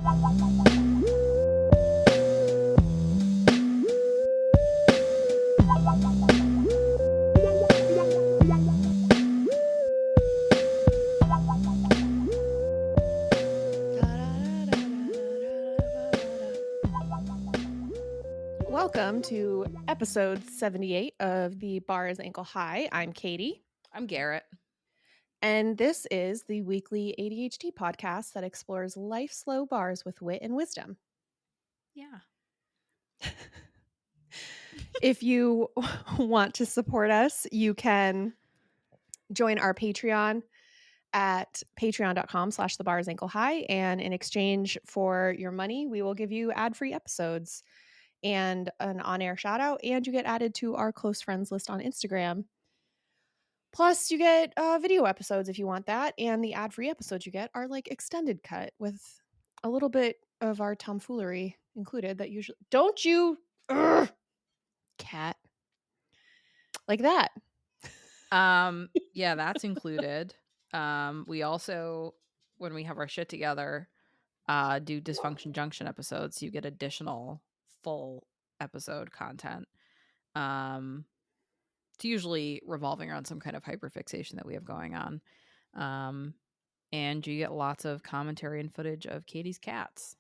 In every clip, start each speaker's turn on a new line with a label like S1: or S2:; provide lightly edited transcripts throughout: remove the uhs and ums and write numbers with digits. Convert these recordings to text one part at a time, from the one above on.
S1: Welcome to episode 78 of The Bar is Ankle High. I'm Katie,
S2: I'm Garrett.
S1: and this is the weekly ADHD podcast that explores life's low bars with wit and wisdom.
S2: Yeah.
S1: If you want to support us, you can join our Patreon at patreon.com/thebarsankle-high, and in exchange for your money, we will give you ad-free episodes and an on-air shout out, and you get added to our close friends list on Instagram. Plus, you get video episodes if you want that, and the ad-free episodes you get are like extended cut with a little bit of our tomfoolery included. That usually don't you, cat, like that.
S2: Yeah, that's included. We also, when we have our shit together, do Dysfunction Junction episodes. So you get additional full episode content. It's usually revolving around some kind of hyperfixation that we have going on. And you get lots of commentary and footage of Katie's cats.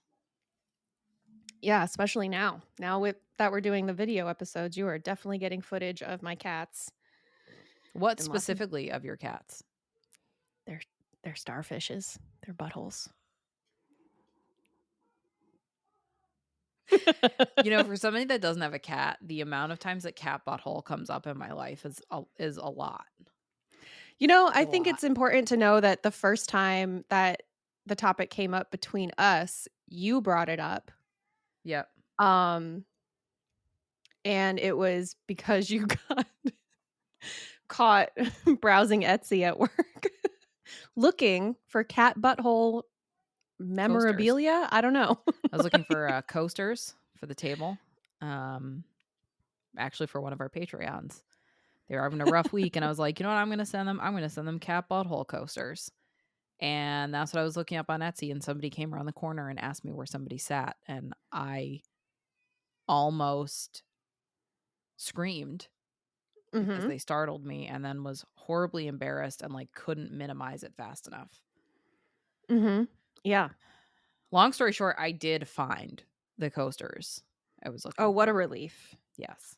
S1: Yeah, especially now. Now with that we're doing the video episodes, you are definitely getting footage of my cats.
S2: What
S1: And lots of-
S2: specifically of your cats?
S1: They're starfishes. They're buttholes.
S2: You know, for somebody that doesn't have a cat, the amount of times that cat butthole comes up in my life is a lot.
S1: You know, I
S2: A
S1: think
S2: lot.
S1: it's important to know that the first time that the topic came up between us, you brought it up.
S2: Yep.
S1: And it was because you got caught browsing Etsy at work looking for cat butthole memorabilia. I don't know.
S2: I was looking for coasters for the table. Actually for one of our Patreons. They were having a rough week, and I was like, you know what, I'm gonna send them cat butthole coasters. And that's what I was looking up on Etsy, and somebody came around the corner and asked me where somebody sat, and I almost screamed because they startled me, and then was horribly embarrassed and like couldn't minimize it fast enough.
S1: Yeah.
S2: Long story short, I did find the coasters I was looking
S1: Oh, what
S2: for.
S1: a relief.
S2: Yes.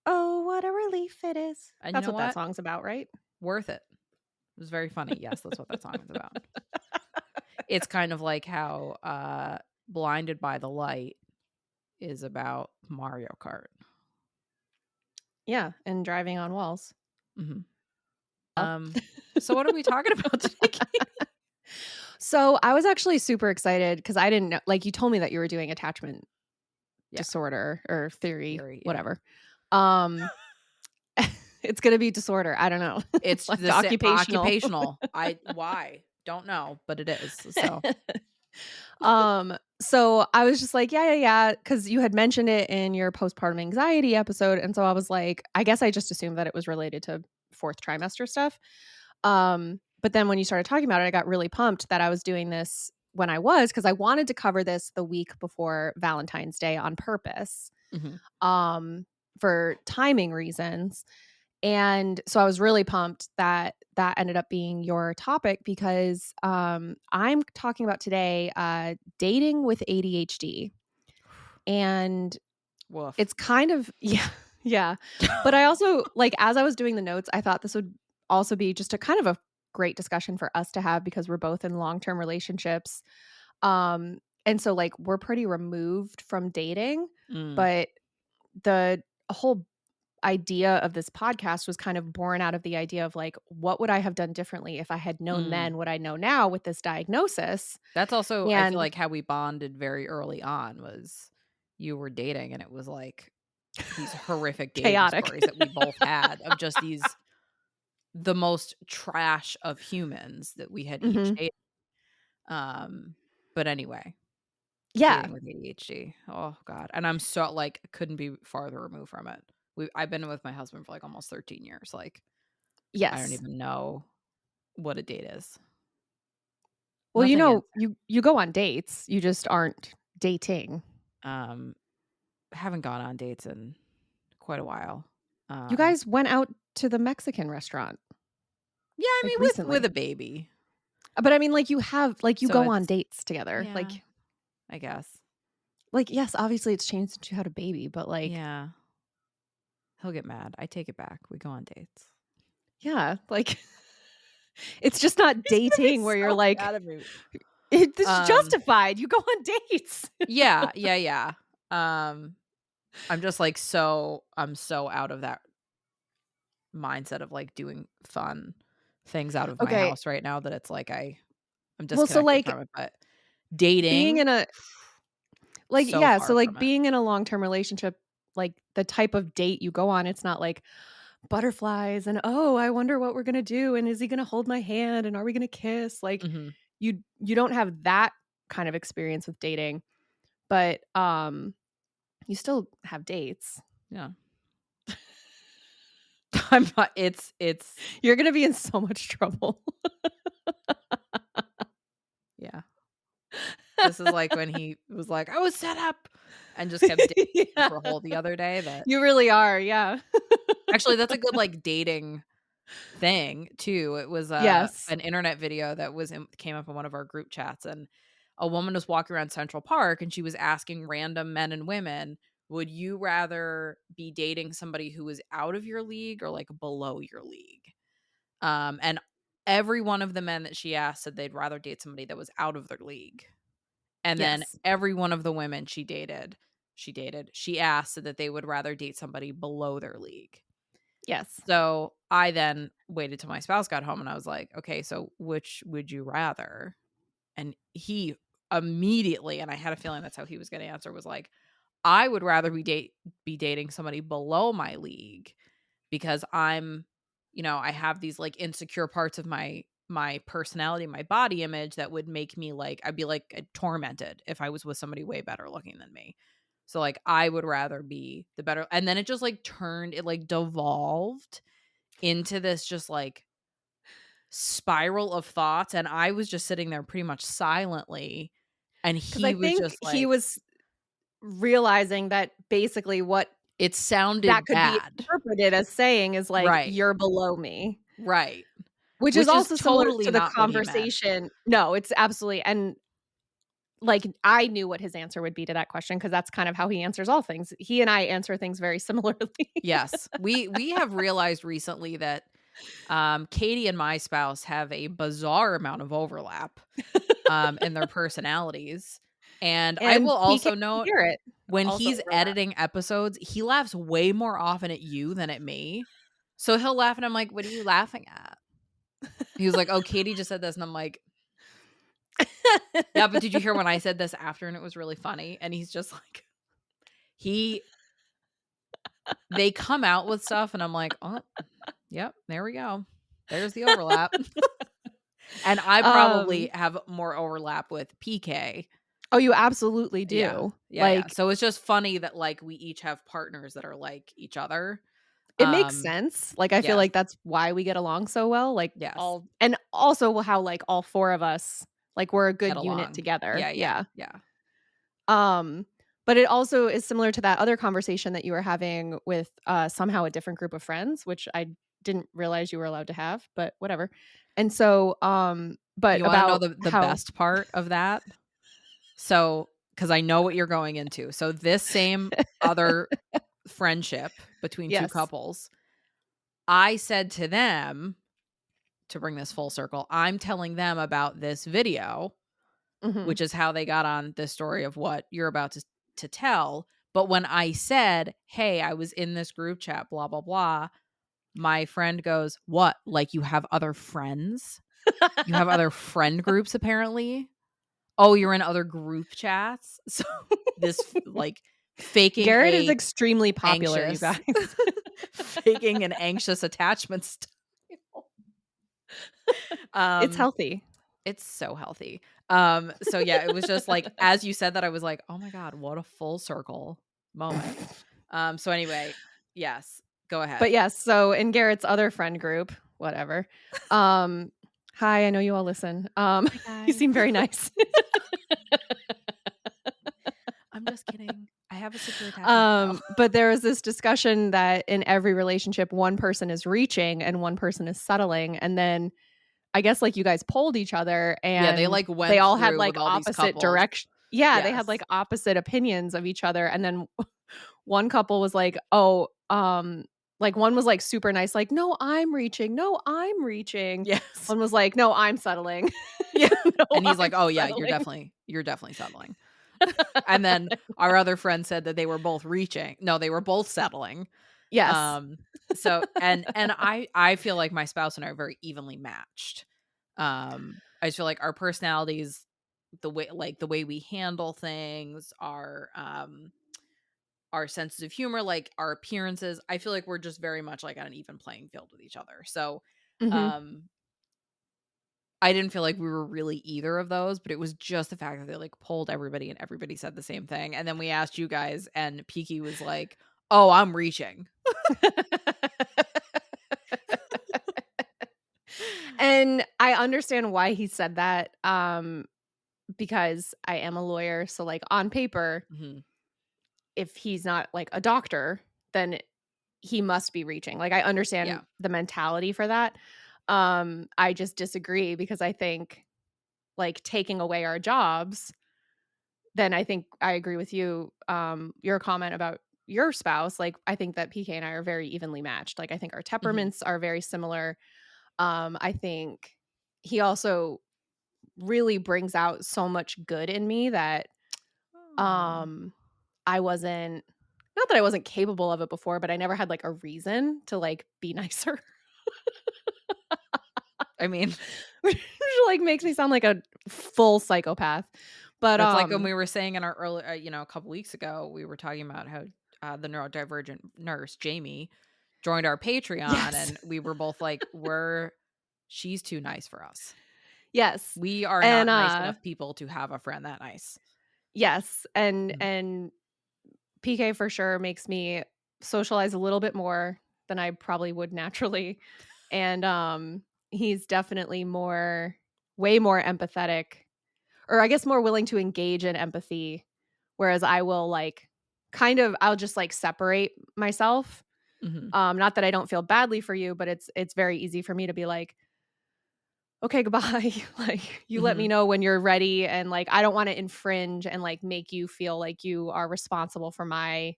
S1: Oh, what a relief it is.
S2: And
S1: That's
S2: you know
S1: what that song's about, right?
S2: Worth it. It was very funny. Yes, that's what that song is about. It's kind of like how Blinded by the Light is about Mario Kart.
S1: Yeah, and driving on walls.
S2: So what are we talking about today?
S1: So I was actually super excited because I didn't know, like you told me that you were doing attachment disorder or theory, whatever. It's gonna be disorder. I don't know.
S2: It's
S1: like
S2: the
S1: occupational.
S2: Why? Don't know, but it is. So
S1: so I was just like, yeah, because you had mentioned it in your postpartum anxiety episode, and so I was like, I guess I just assumed that it was related to fourth trimester stuff. But then when you started talking about it, I got really pumped that I was doing this when I was, because I wanted to cover this the week before Valentine's Day on purpose, for timing reasons. And so I was really pumped that that ended up being your topic because I'm talking about today dating with ADHD. And
S2: woof.
S1: it's kind of, yeah. But I also, like, as I was doing the notes, I thought this would also be just a kind of a great discussion for us to have because we're both in long-term relationships. And so, like, we're pretty removed from dating, but the whole idea of this podcast was kind of born out of the idea of like, what would I have done differently if I had known then what I know now with this diagnosis?
S2: That's also, I feel like, how we bonded very early on was you were dating, and it was like these horrific dating
S1: chaotic
S2: stories that we both had of just the most trash of humans that we had each dated. But anyway,
S1: yeah.
S2: dating with ADHD. Oh God. And I'm so like couldn't be farther removed from it. I've been with my husband for like almost 13 years. Like,
S1: Yes.
S2: I don't even know what a date is.
S1: Well,
S2: Nothing against
S1: you go on dates, you just aren't dating.
S2: um, haven't gone on dates in quite a while.
S1: You
S2: Um,
S1: guys went out to the Mexican restaurant,
S2: yeah, I
S1: like,
S2: mean, with
S1: recently.
S2: a baby.
S1: But I mean, you
S2: So
S1: go on
S2: it's
S1: dates together.
S2: yeah, I guess.
S1: Yes, obviously it's changed since you had a baby, but, like,
S2: Yeah. He'll get mad. I take it back. We go on dates.
S1: yeah, like, it's just not
S2: He's gonna be
S1: dating where you're
S2: so
S1: like,
S2: mad at me.
S1: It's
S2: Um,
S1: justified, you go on dates."
S2: yeah, yeah, yeah. Um, I'm just like I'm so out of that mindset of like doing fun things out of my
S1: Okay,
S2: house right now that it's like I'm
S1: well, so,
S2: disconnected from it. But
S1: being
S2: dating,
S1: in a
S2: so
S1: yeah, so,
S2: far from it.
S1: being in a long-term relationship, the type of date you go on, it's not like butterflies and, "Oh, I wonder what we're gonna do, and is he gonna hold my hand, and are we gonna kiss?"
S2: Hmm.
S1: You don't have that kind of experience with dating, but, you still have dates.
S2: Yeah. I'm not it's
S1: You're gonna be in so much trouble.
S2: yeah. This is like when he was like, "I was set up," and just kept digging
S1: Yeah.
S2: for a hole the other day that
S1: You really are, yeah.
S2: actually, that's a good, like, dating thing too. It was,
S1: Yes.
S2: an internet video that came up in one of our group chats, and a woman was walking around Central Park, and she was asking random men and women, "Would you rather be dating somebody who is out of your league or, like, below your league?" And every one of the men that she asked said they'd rather date somebody that was out of their league. And then
S1: Yes.
S2: every one of the women she asked said that they would rather date somebody below their league.
S1: Yes.
S2: So, I then waited till my spouse got home and I was like, "Okay, so which would you rather?" And he immediately, and I had a feeling that's how he was gonna answer, was like, "I would rather be dating somebody below my league because I have these, like, insecure parts of my personality, my body image that would make me, like I'd be, like, tormented if I was with somebody way better looking than me. So, like, I would rather be the better," and then it just, like, devolved into this just, like, spiral of thoughts, and I was just sitting there pretty much silently, and
S1: 'Cause I
S2: he was
S1: think
S2: just
S1: he
S2: like
S1: was realizing that basically what
S2: it
S1: that
S2: sounded
S1: could be
S2: bad.
S1: interpreted as saying is like,
S2: Right,
S1: "You're below me,"
S2: right,
S1: which is
S2: which is
S1: also similar
S2: totally
S1: to the
S2: not what he meant.
S1: conversation. No, it's absolutely, and, I knew what his answer would be to that question because that's kind of how he answers all things. He and I answer things very similarly.
S2: Yes. We have realized recently that, Katie and my spouse have a bizarre amount of overlap, in their personalities, and I
S1: And
S2: will
S1: PK
S2: also
S1: and
S2: note
S1: Garrett
S2: when
S1: also
S2: he's
S1: overlap.
S2: editing episodes, he laughs way more often at you than at me. So he'll laugh and I'm like, "What are you laughing at?" He was like, "Oh, Katie just said this," and I'm like, "Yeah, but did you hear when I said this after and it was really funny?" And he's just like he they come out with stuff and I'm like, "Oh, yep, there we go. There's the overlap." And I probably
S1: Um,
S2: have more overlap with PK.
S1: oh, you absolutely
S2: Yeah.
S1: do.
S2: Yeah, yeah. So it's just funny that, like, we each have partners that are like each other.
S1: It makes
S2: Um,
S1: sense. I feel
S2: yes.
S1: like that's why we get along so well,
S2: Yes.
S1: all and also how, all 4 of us, we're a
S2: Get
S1: good unit
S2: along.
S1: together.
S2: Yeah, yeah,
S1: Yeah.
S2: yeah.
S1: Um, but it also is similar to that other conversation that you were having with, somehow a different group of friends, which I didn't realize you were allowed to have, but whatever. And so, but
S2: You wanna know
S1: about
S2: the
S1: how
S2: best part of that? So, because I know what you're going into. So this same other friendship between 2
S1: Yes.
S2: couples, I said to them, to bring this full circle, I'm telling them about this video,
S1: Mhm.
S2: which is how they got on this story of what you're about to tell. But when I said, "Hey, I was in this group chat, blah blah blah," my friend goes, "What? Like you have other friends? You have other friend groups apparently? Oh, you're in other group chats?" So like faking
S1: Garrett is
S2: a
S1: extremely popular, you
S2: anxious
S1: guys.
S2: faking an anxious attachment style.
S1: It's
S2: Um
S1: healthy.
S2: It's so healthy. So yeah, it was just like as you said that, I was like, "Oh my god, what a full circle moment." So anyway, yes, go
S1: But
S2: ahead.
S1: yes, so in Garrett's other friend group, whatever, um, Hi, I know you all listen.
S2: Hi,
S1: You
S2: guys.
S1: seem very nice.
S2: I'm just kidding. I have a secure attachment style.
S1: But there was this discussion that in every relationship, one person is reaching and one person is settling, and then I guess, like, you guys polled each other
S2: Yeah, they,
S1: and
S2: like,
S1: they
S2: went
S1: all had,
S2: through with
S1: like,
S2: all these
S1: opposite
S2: couples.
S1: direct yeah, they had,
S2: Yes.
S1: like, opposite opinions of each other, and then one couple was like, "Oh," like, one was, like, super nice, like, "No, I'm reaching. No, I'm reaching."
S2: Yes.
S1: One was like, "No, I'm settling.
S2: Yeah.
S1: No,
S2: And he's like,
S1: I'm
S2: "Oh, yeah,
S1: settling."
S2: you're definitely settling." And then our other friend said that they were both reaching. No, they were both settling.
S1: Yes.
S2: Um, so and I feel like my spouse and I are very evenly matched. I just feel like our personalities, the way we handle things, our senses of humor, like our appearances, I feel like we're just very much like on an even playing field with each other. So,
S1: Mhm.
S2: um I didn't feel like we were really either of those, but it was just the fact that they, like, polled everybody and everybody said the same thing, and then we asked you guys, and Peaky was like, "Oh, I'm reaching."
S1: And I understand why he said that, because I am a lawyer, so, like, on paper,
S2: Mhm.
S1: if he's not, like, a doctor, then he must be reaching. Like, I understand
S2: Yeah.
S1: the mentality for that. I just disagree because I think, like, taking away our jobs, then I think I agree with you, your comment about your spouse, like, I think that PK and I are very evenly matched. Like, I think our
S2: Mhm.
S1: temperaments are very similar. I think he also really brings out so much good in me that,
S2: Oh.
S1: um, I wasn't not that I wasn't capable of it before, but I never had, like, a reason to, like, be nicer,
S2: I mean,
S1: which, like, makes me sound like a full psychopath. But,
S2: that's like when we were saying in our early a couple weeks ago, we were talking about how, the neurodivergent nurse, Jamie, joined our Patreon,
S1: yes.
S2: and we were both like, she's too nice for us.
S1: Yes.
S2: We are
S1: And,
S2: not nice enough people to have a friend that nice.
S1: yes,
S2: Mhm.
S1: and PK for sure makes me socialize a little bit more than I probably would naturally, and, he's definitely way more empathetic, or I guess more willing to engage in empathy, whereas I will, like, I'll just, like, separate myself.
S2: Mhm.
S1: Not that I don't feel badly for you, but it's very easy for me to be like, "Okay, goodbye." Like, you let me
S2: Mhm.
S1: know when you're ready, and, like, I don't wanna infringe and, like, make you feel like you are responsible for my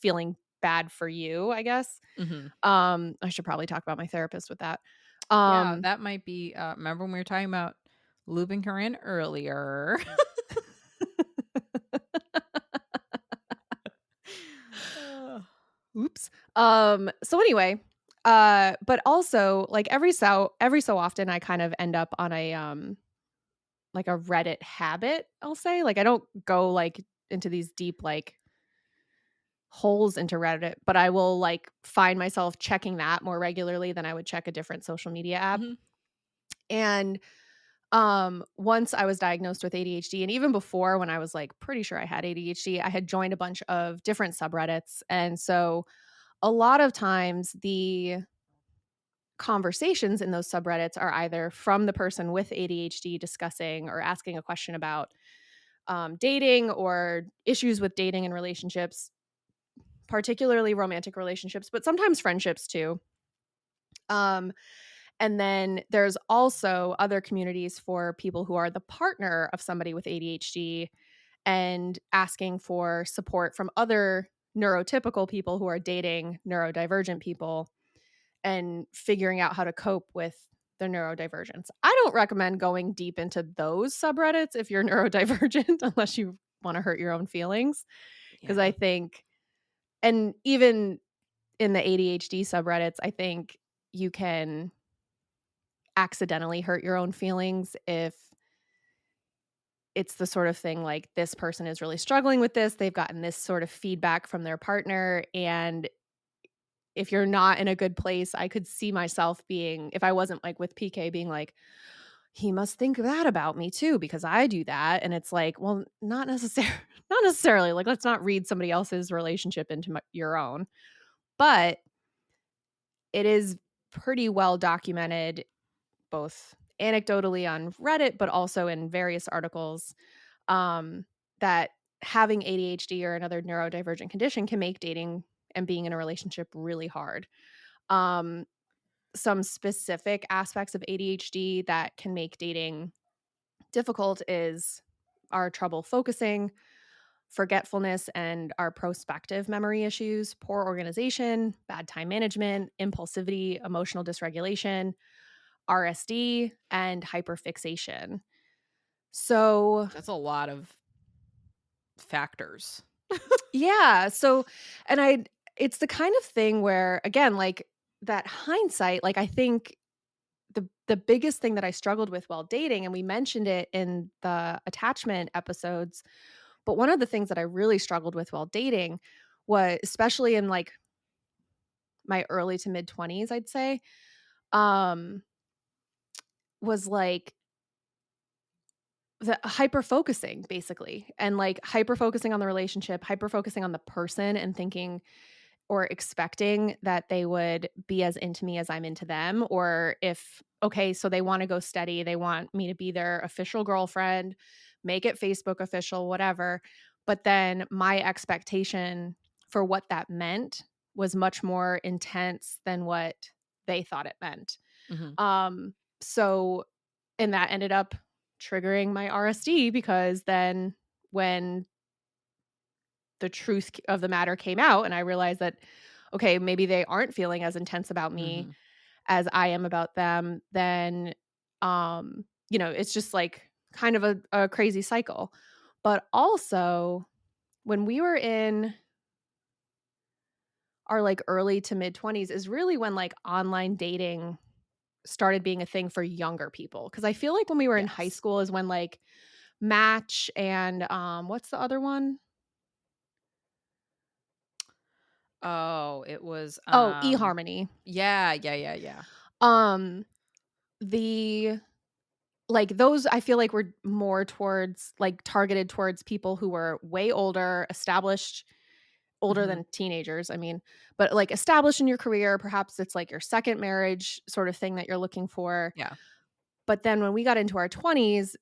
S1: feeling bad for you, I guess.
S2: Mhm.
S1: I should probably talk about my therapist with that.
S2: Yeah,
S1: Um
S2: that might be, remember when we were talking about looping her in earlier? Ugh.
S1: Oops. So anyway, but also, like, every so often I kind of end up on like a Reddit habit, I'll say. Like, I don't go, like, into these deep, like, holes into Reddit, but I will, like, find myself checking that more regularly than I would check a different social media app.
S2: Mhm.
S1: And, once I was diagnosed with ADHD, and even before, when I was, like, pretty sure I had ADHD, I had joined a bunch of different subreddits, and so a lot of times the conversations in those subreddits are either from the person with ADHD discussing or asking a question about, dating or issues with dating and relationships, particularly romantic relationships, but sometimes friendships too. Um, and then there's also other communities for people who are the partner of somebody with ADHD and asking for support from other neurotypical people who are dating neurodivergent people and figuring out how to cope with their neurodivergence. I don't recommend going deep into those subreddits if you're neurodivergent unless you want to hurt your own feelings, because I
S2: Yeah.
S1: think, and even in the ADHD subreddits, I think you can accidentally hurt your own feelings if it's the sort of thing like, this person is really struggling with this, they've gotten this sort of feedback from their partner, and if you're not in a good place, I could see myself being, if I wasn't, like, with PK, being like, "He must think that about me too because I do that," and it's like, well, not necessarily. Not necessarily, like, let's not read somebody else's relationship into your own, but it is pretty well documented, both anecdotally on Reddit, but also in various articles, um, that having ADHD or another neurodivergent condition can make dating and being in a relationship really hard. Um, some specific aspects of ADHD that can make dating difficult is our trouble focusing, forgetfulness, and our prospective memory issues, poor organization, bad time management, impulsivity, emotional dysregulation, RSD, and hyperfixation. So,
S2: That's a lot of factors.
S1: yeah, so and I it's the kind of thing where again, like that hindsight, like I think the biggest thing that I struggled with while dating, and we mentioned it in the attachment episodes, but one of the things that I really struggled with while dating was especially in like my early to mid 20s, I'd say, um, was like the hyper focusing basically and like hyper focusing on the relationship, hyper focusing on the person and thinking or expecting that they would be as into me as I'm into them. Or if, okay, so they want to go steady, they want me to be their official girlfriend, make it Facebook official, whatever. But then my expectation for what that meant was much more intense than what they thought it meant.
S2: Mhm.
S1: So, and that ended up triggering my RSD because then when the truth of the matter came out and I realized that, okay, maybe they aren't feeling as intense about me
S2: Mhm.
S1: as I am about them, then, it's just like kind of a crazy cycle. But also, when we were in our like early to mid 20s is really when like online dating started being a thing for younger people. Cause I feel like when we were in high
S2: Yes.
S1: school is when like Match and what's the other one?
S2: Oh, it was,
S1: Oh, eHarmony.
S2: yeah, yeah, yeah, yeah.
S1: Um the Like, those I feel like were more towards like, targeted towards people who were way older, established older
S2: Mhm.
S1: than teenagers, I mean, but, like, established in your career, perhaps it's, like, your 2nd marriage sort of thing that you're looking for,
S2: Yeah.
S1: but then when we got into our 20s,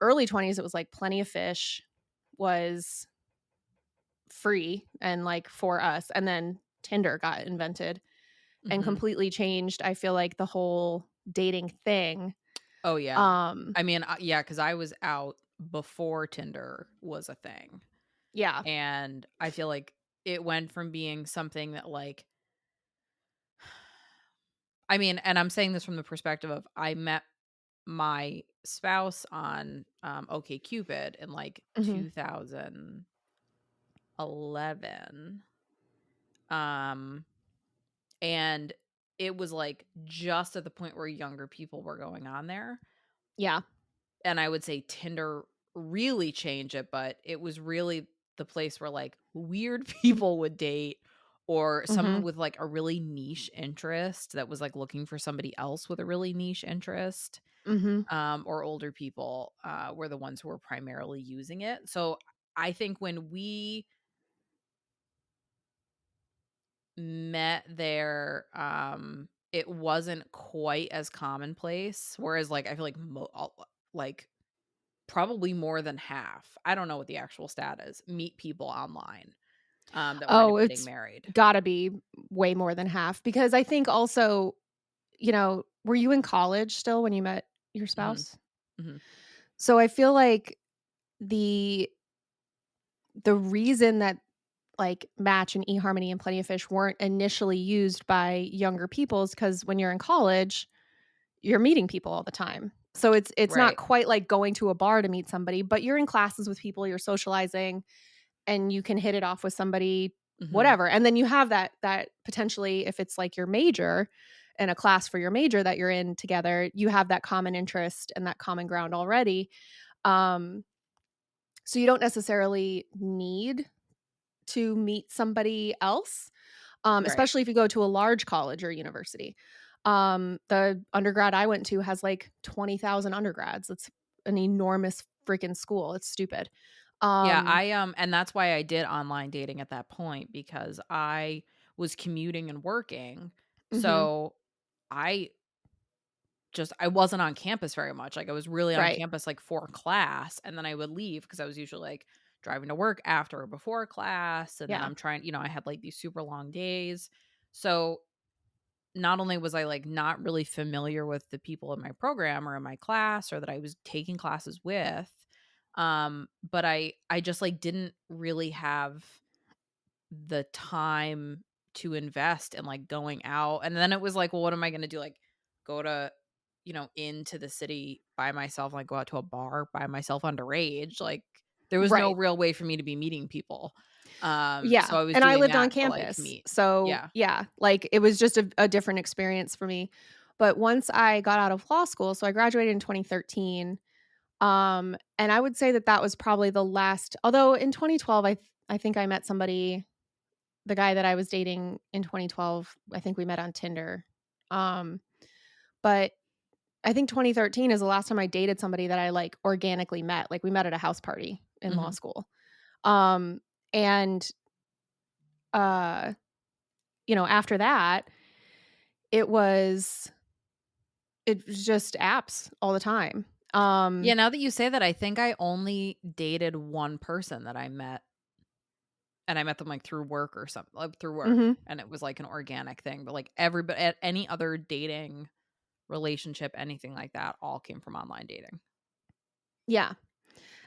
S1: early 20s, it was, like, Plenty of Fish was free and, like, for us, and then Tinder got invented and
S2: Mhm.
S1: completely changed, I feel like, the whole dating thing,
S2: Oh, yeah.
S1: um
S2: I mean, yeah, because I was out before Tinder was a thing,
S1: Yeah.
S2: and I feel like it went from being something that, like I mean, and I'm saying this from the perspective of I met my spouse on, OkCupid in, like,
S1: Mhm.
S2: 2011, um, and it was, like, just at the point where younger people were going on there.
S1: Yeah.
S2: And I would say Tinder really changed it, but it was really the place where, like, weird people would date or someone
S1: Mhm.
S2: with, like, a really niche interest that was, like, looking for somebody else with a really niche interest,
S1: Mhm.
S2: or older people, were the ones who were primarily using it. So, I think when we met there, it wasn't quite as commonplace, whereas, like, I feel like like probably more than half, I don't know what the actual stat is, meet people online, that wind up
S1: Oh,
S2: getting
S1: it's
S2: married.
S1: gotta be way more than half because I think also, were you in college still when you met your
S2: Mhm,
S1: spouse?
S2: mhm.
S1: So I feel like the the reason that like Match and eHarmony and Plenty of Fish weren't initially used by younger people is because when you're in college, you're meeting people all the time. So it's not
S2: Right.
S1: quite like going to a bar to meet somebody, but you're in classes with people, you're socializing, and you can hit it off with somebody
S2: Mhm.
S1: whatever, and then you have that potentially if it's like your major and a class for your major that you're in together, you have that common interest and that common ground already, um, so you don't necessarily need to meet somebody else,
S2: Right.
S1: especially if you go to a large college or university. The undergrad I went to has like 20,000 undergrads. It's an enormous freaking school. It's stupid.
S2: Yeah,
S1: Um
S2: and that's why I did online dating at that point because I was commuting and working,
S1: mhm.
S2: so I I wasn't on campus very much. Like, I was really on
S1: Right.
S2: campus, like, for class, and then I would leave because I was usually, like, driving to work after or before class, and then
S1: Yeah.
S2: I'm trying I had, like, these super long days. So, not only was I, like, not really familiar with the people in my program or in my class or that I was taking classes with, but I just, like, didn't really have the time to invest in, like, going out, and then it was like, "Well, what am I gonna do?" Like, go to into the city by myself, like, go out to a bar by myself underage, like, there was no
S1: Right.
S2: real way for me to be meeting people.
S1: Yeah,
S2: So I was
S1: and I
S2: doing
S1: lived on
S2: that to, like,
S1: campus,
S2: meet.
S1: so,
S2: Yeah.
S1: yeah, like, it was just a different experience for me, but once I got out of law school, so I graduated in 2013, and I would say that that was probably the last, although in 2012, I think I met somebody, the guy that I was dating in 2012, I think we met on Tinder, um, but I think 2013 is the last time I dated somebody that I, like, organically met, like, we met at a house party in law
S2: Mhm.
S1: school, um, and, uh after that, it was it was just apps all the time.
S2: Yeah, now that you say that, I think I only dated one person that I met, and I met them, like, through work or something, like, through work,
S1: Mhm.
S2: and it was, like, an organic thing, but, like, everybody at any other dating relationship, anything like that, all came from online dating.
S1: Yeah,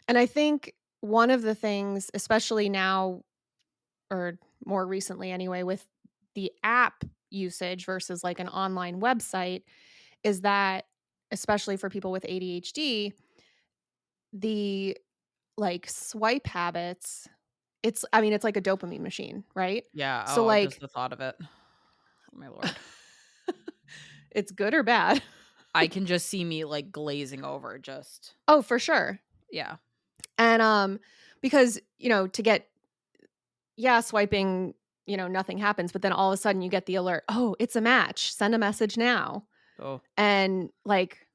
S1: and I think one of the things, especially now or more recently anyway, with the app usage versus, like, an online website, is that, especially for people with ADHD, the, like, swipe habits, I mean, it's like a dopamine machine, right?
S2: Yeah,
S1: So,
S2: oh, just
S1: like
S2: the thought of it. Oh my lord.
S1: it's good or bad.
S2: I can just see me, like, glazing over just
S1: Oh, for sure.
S2: yeah.
S1: And, because, to get yeah, swiping, nothing happens, but then all of a sudden you get the alert, "Oh, it's a match. Send a message now."
S2: Oh,
S1: And, like,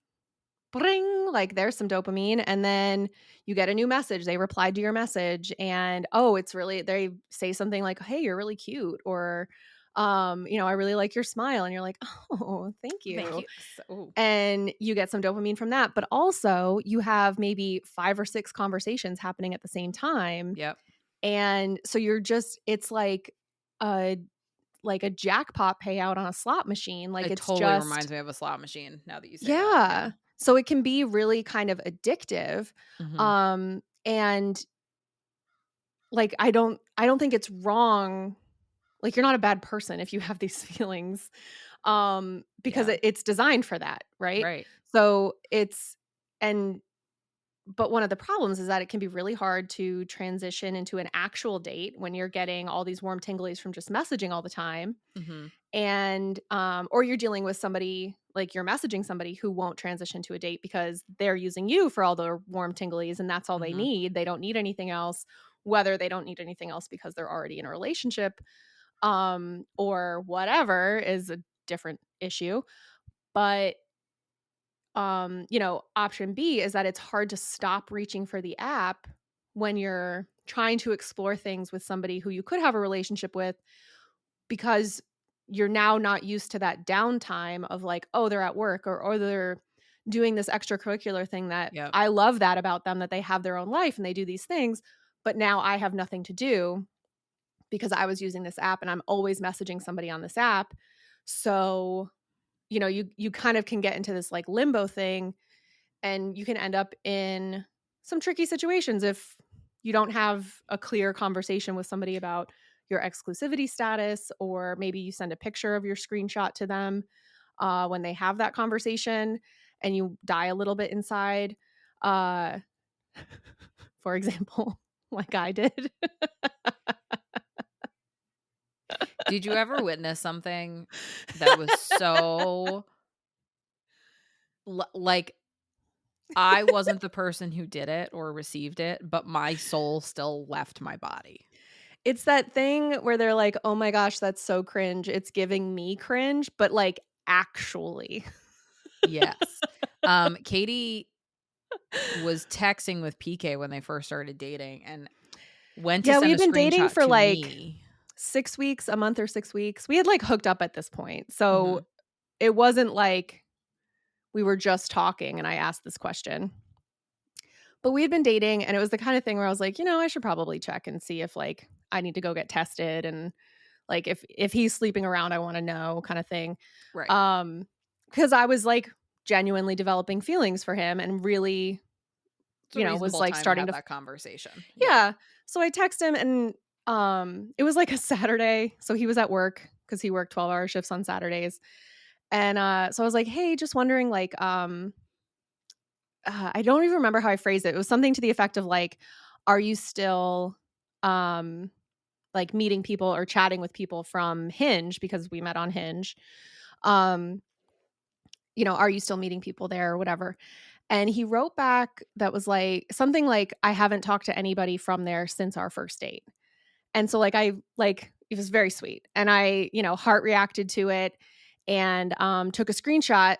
S1: bring, like, there's some dopamine, and then you get a new message. They replied to your message, and, oh, it's really they say something like, "Hey, you're really cute," or, "I really like your smile," and you're like, "Oh, thank
S2: thank
S1: you."
S2: you. So ooh,
S1: And you get some dopamine from that, but also you have maybe 5 or 6 conversations happening at the same time,
S2: yep.
S1: and so you're just it's a a jackpot payout on a slot machine, like,
S2: It
S1: it's
S2: totally reminds
S1: just
S2: me of a slot machine now that you say that, yeah.
S1: yeah. So it can be really kind of addictive,
S2: Mhm.
S1: and, like, I don't think it's wrong, like, you're not a bad person if you have these feelings, because
S2: Yeah,
S1: it's designed for that, right?
S2: right.
S1: So it's and but one of the problems is that it can be really hard to transition into an actual date when you're getting all these warm tinglies from just messaging all the time.
S2: Mhm.
S1: And or you're dealing with somebody, like, you're messaging somebody who won't transition to a date because they're using you for all the warm tinglies and that's all they
S2: Mhm.
S1: need. They don't need anything else, whether they don't need anything else because they're already in a relationship, or whatever is a different issue. But option B is that it's hard to stop reaching for the app when you're trying to explore things with somebody who you could have a relationship with, because you're now not used to that downtime of, like, oh, they're at work, or they're doing this extracurricular thing that
S2: Yep.
S1: I love that about them, that they have their own life and they do these things, but now I have nothing to do because I was using this app and I'm always messaging somebody on this app. So, you kind of can get into this, like, limbo thing, and you can end up in some tricky situations if you don't have a clear conversation with somebody about your exclusivity status, or maybe you send a picture of your screenshot to them when they have that conversation and you die a little bit inside. Uh, for example, like I did.
S2: Did you ever witness something that was so like, I wasn't the person who did it or received it, but my soul still left my body?
S1: It's that thing where they're like, oh my gosh, that's so cringe. It's giving me cringe, but, like, actually.
S2: Yes. Katie was texting with PK when they first started dating and went to
S1: Yeah, we
S2: send
S1: had
S2: a
S1: been dating
S2: screenshot
S1: for,
S2: to
S1: like,
S2: me.
S1: 6 weeks, a month or 6 weeks. We had, like, hooked up at this point, so
S2: Mhm.
S1: it wasn't like we were just talking and I asked this question. But we had been dating, and it was the kind of thing where I was like, I should probably check and see if, like, I need to go get tested, and, like, if he's sleeping around, I wanna know kinda thing.
S2: Right.
S1: Um, because I was, like, genuinely developing feelings for him and really,
S2: It's a
S1: was,
S2: reasonable
S1: like,
S2: time to
S1: starting
S2: have
S1: to
S2: that conversation. Yeah.
S1: yeah. So I text him and, it was, like, a Saturday, so he was at work because he worked 12-hour shifts on Saturdays, and, so I was like, "Hey, just wondering, like, I don't even remember how I phrased it. It was something to the effect of, like, are you still, um, like, meeting people or chatting with people from Hinge because we met on Hinge? Um, are you still meeting people there or whatever?" And he wrote back that was, like, something like, "I haven't talked to anybody from there since our first date." And so, it was very sweet. And I, heart reacted to it and, took a screenshot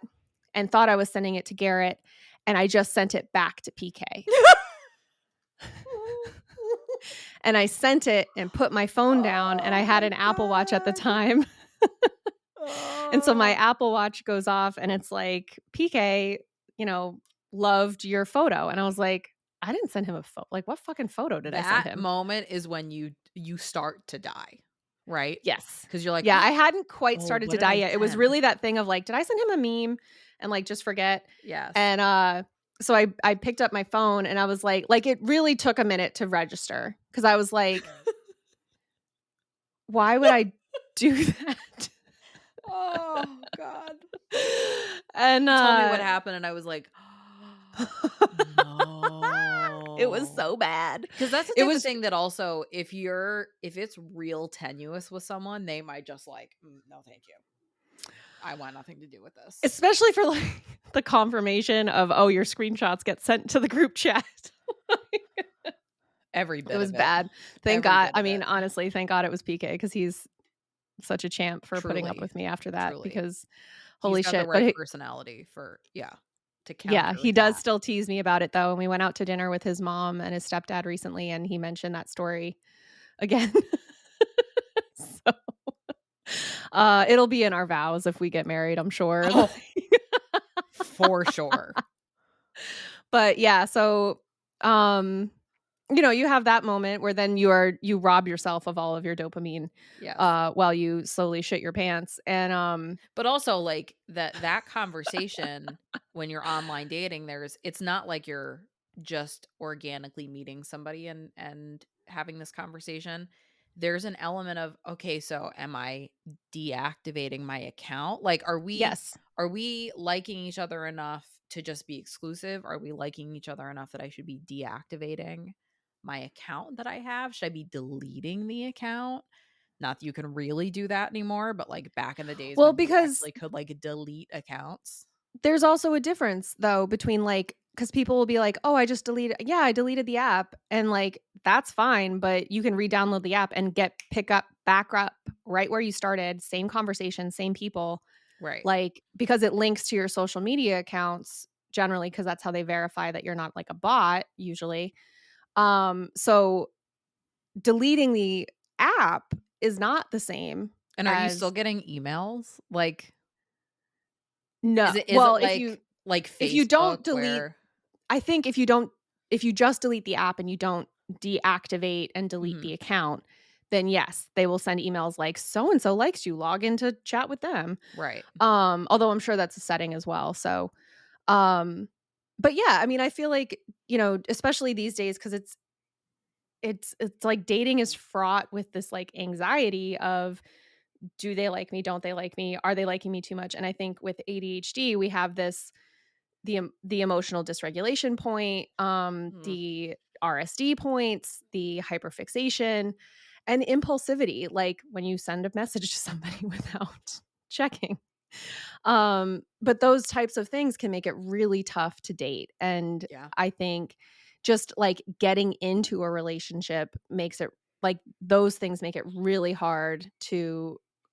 S1: and thought I was sending it to Garrett, and I just sent it back to PK. And I sent it and put my phone down, and I
S2: Oh
S1: had
S2: my
S1: an Apple Watch at the
S2: god.
S1: time. And so my
S2: Oh.
S1: Apple Watch goes off and it's like, "PK, you know, loved your photo." And I was like, "I didn't send him a photo. Like, what fucking photo did I send
S2: That
S1: him?"
S2: moment is when you start to die, right?
S1: Yes.
S2: Because 'Cause you're like,
S1: Yeah, I hadn't quite
S2: "Oh,
S1: started
S2: what
S1: to
S2: did
S1: die
S2: I
S1: yet. It was
S2: send?"
S1: really that thing of, like, did I send him a meme and, like, just forget?
S2: Yes.
S1: And, so I picked up my phone and I was like, it really took a minute to register because I was like, "Why would I do that?"
S2: Oh god.
S1: And,
S2: You told me what happened and I was like,
S1: it was
S2: "No."
S1: so bad.
S2: 'Cause that's the
S1: It
S2: type of
S1: was
S2: thing that also if it's real tenuous with someone, they might just like, no, thank you. I want nothing to do with this."
S1: especially for, like, the confirmation of, "Oh, your screenshots get sent to the group chat."
S2: Every
S1: It
S2: bit
S1: was
S2: of it.
S1: bad. Thank
S2: Every
S1: God.
S2: bit
S1: I
S2: of
S1: mean,
S2: it.
S1: honestly, thank God it was PK because he's such a champ for putting up
S2: Truly,
S1: with me after that
S2: truly.
S1: because
S2: He's
S1: holy
S2: got the
S1: shit. But
S2: right personality for yeah, to
S1: yeah, he does
S2: counterattack.
S1: still tease me about it though, and we went out to dinner with his mom and his stepdad recently, and he mentioned that story again. So, it'll be in our vows if we get married, I'm sure.
S2: Oh, for sure.
S1: But yeah, so, um, you have that moment where then you rob yourself of all of your dopamine,
S2: Yes.
S1: while you slowly shit your pants, and,
S2: But also, like, that conversation when you're online dating, it's not like you're just organically meeting somebody and having this conversation. There's an element of, "Okay, so am I deactivating my account?" Like,
S1: yes.
S2: are we liking each other enough to just be exclusive? Are we liking each other enough that I should be deactivating my account that I have? Should I be deleting the account? Not that you can really do that anymore, but, like, back in the days
S1: Well,
S2: when you
S1: because
S2: actually could, like, delete accounts.
S1: there's also a difference though between because people will be like, "Oh, I deleted the app." And like, that's fine, but you can re-download the app and pick up back up right where you started, same conversation, same people,
S2: Right.
S1: like because it links to your social media accounts generally because that's how they verify that you're not like a bot usually. So deleting the app is not the same
S2: And are you still
S1: as
S2: getting emails? Like,
S1: no.
S2: is it
S1: Well,
S2: like
S1: if you
S2: Facebook
S1: don't delete
S2: where
S1: I think if you just delete the app and you don't deactivate and delete
S2: Mhm.
S1: the account, then yes, they will send emails like, "So and so likes you, log in to chat with them."
S2: Right.
S1: Although I'm sure that's a setting as well, so, um but yeah, I mean, I feel like, especially these days because it's like dating is fraught with this, like, anxiety of, "Do they like me? Don't they like me? Are they liking me too much?" And I think with ADHD, we have the emotional dysregulation point,
S2: Mm.
S1: the RSD points, the hyperfixation, and impulsivity, like when you send a message to somebody without checking. But those types of things can make it really tough to date. And
S2: Yeah.
S1: I think just like getting into a relationship makes it like those things make it really hard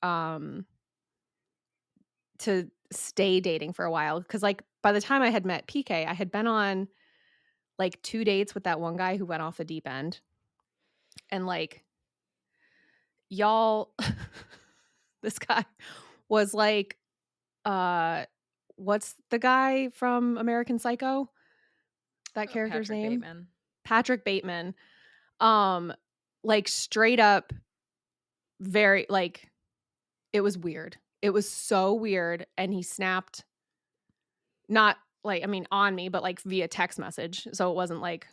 S1: um to stay dating for a while because like by the time I had met PK, I had been on like 2 dates with that one guy who went off the deep end, and, like, y'all this guy was, like, uh, what's the guy from American Psycho? That
S2: Oh,
S1: character's
S2: Patrick
S1: name?
S2: Bateman.
S1: Patrick Bateman. Um, like, straight up very like, it was weird. It was so weird, and he snapped not, like, I mean, on me, but, like, via text message, so it wasn't, like,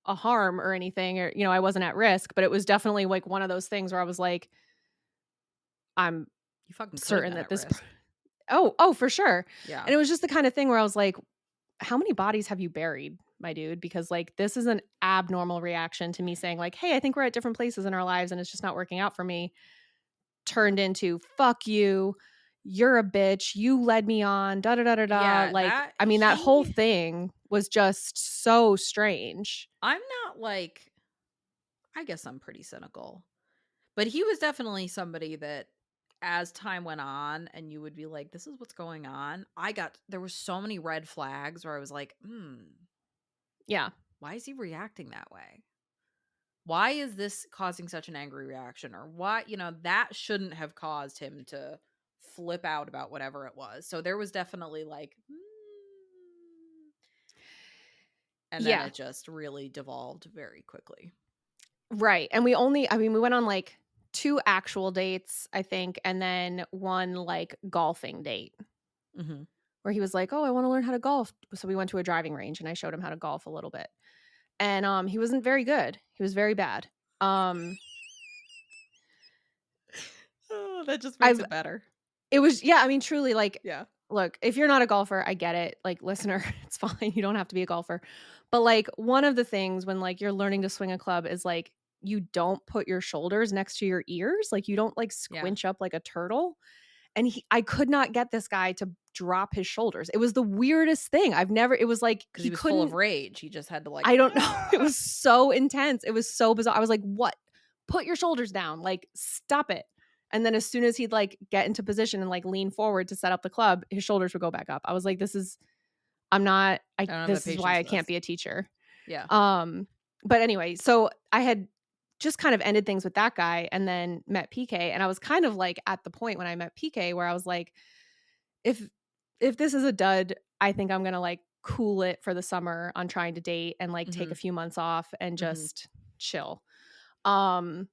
S1: a harm or anything, or, I wasn't at risk, but it was definitely, like, one of those things where I was like, "I'm
S2: You fucking could have
S1: certain
S2: been
S1: that
S2: at
S1: this."
S2: risk.
S1: Oh, for sure,
S2: Yeah.
S1: and it was just the kinda thing where I was like, "How many bodies have you buried, my dude?" Because, like, this is an abnormal reaction to me saying, like, "Hey, I think we're at different places in our lives, and it's just not working out for me," turned into, "Fuck you, you're a bitch, you led me on, da da da da da."
S2: Yeah,
S1: Like,
S2: that
S1: I mean, that whole
S2: he
S1: thing was just so strange.
S2: I'm not like I guess I'm pretty cynical. But he was definitely somebody that as time went on and you would be like, this is what's going on. There were so many red flags where I was like,
S1: Yeah.
S2: why is he reacting that way? Why is this causing such an angry reaction? Or why, that shouldn't have caused him to flip out about whatever it was. So there was definitely like, and then
S1: Yeah.
S2: it just really devolved very quickly.
S1: Right, and we went on, like, 2 actual dates, I think, and then 1, like, golfing date
S2: Hmm.
S1: where he was like, "Oh, I wanna learn how to golf." So we went to a driving range, and I showed him how to golf a little bit, and, he wasn't very good. He was very bad. Um,
S2: Oh, that just makes
S1: I've
S2: it better.
S1: It was, yeah, I mean, truly, like,
S2: Yeah.
S1: look, if you're not a golfer, I get it, like, listener, it's fine, you don't have to be a golfer, but, like, one of the things when, like, you're learning to swing a club is, like, you don't put your shoulders next to your ears, like, you don't, like,
S2: Yeah.
S1: squinch up like a turtle, and I could not get this guy to drop his shoulders. It was the weirdest thing. It was like
S2: Because
S1: he
S2: he was full of
S1: couldn't.
S2: rage. He just had to like,
S1: I don't know, it was so intense, it was so bizarre. I was like, "What? Put your shoulders down, like, stop it." And then as soon as he'd, like, get into position and, like, lean forward to set up the club, his shoulders would go back up. I was like,
S2: I don't have the
S1: this is why
S2: patience
S1: I
S2: for
S1: can't
S2: this.
S1: be a teacher."
S2: Yeah.
S1: Um, but anyway, so I had just kind of ended things with that guy and then met PK, and I was kind of, like, at the point when I met PK where I was like, "If this is a dud, I think I'm gonna, like, cool it for the summer on trying to date and, like, take a
S2: Mhm.
S1: few months off and
S2: Mhm.
S1: just chill." Um,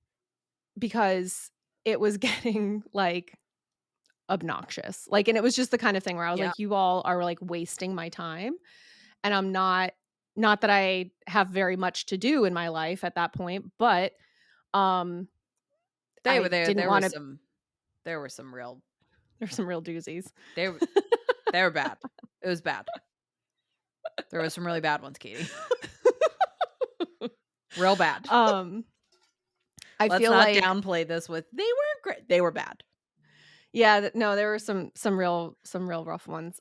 S1: because it was getting, like, obnoxious. Like, and it was just the kind of thing where I was
S2: Yeah.
S1: like, "You all are, like, wasting my time," and I'm not that I have very much to do in my life at that point, but, um,
S2: They
S1: I
S2: were there.
S1: didn't
S2: There were
S1: wanna.
S2: some there were some real
S1: There's some real doozies.
S2: they were they were bad. It was bad. There was some really bad ones, Katie. Real bad.
S1: Um, I
S2: Let's
S1: feel
S2: not
S1: like,
S2: downplay this with they weren't great. They were bad.
S1: yeah, no, there were some real rough ones.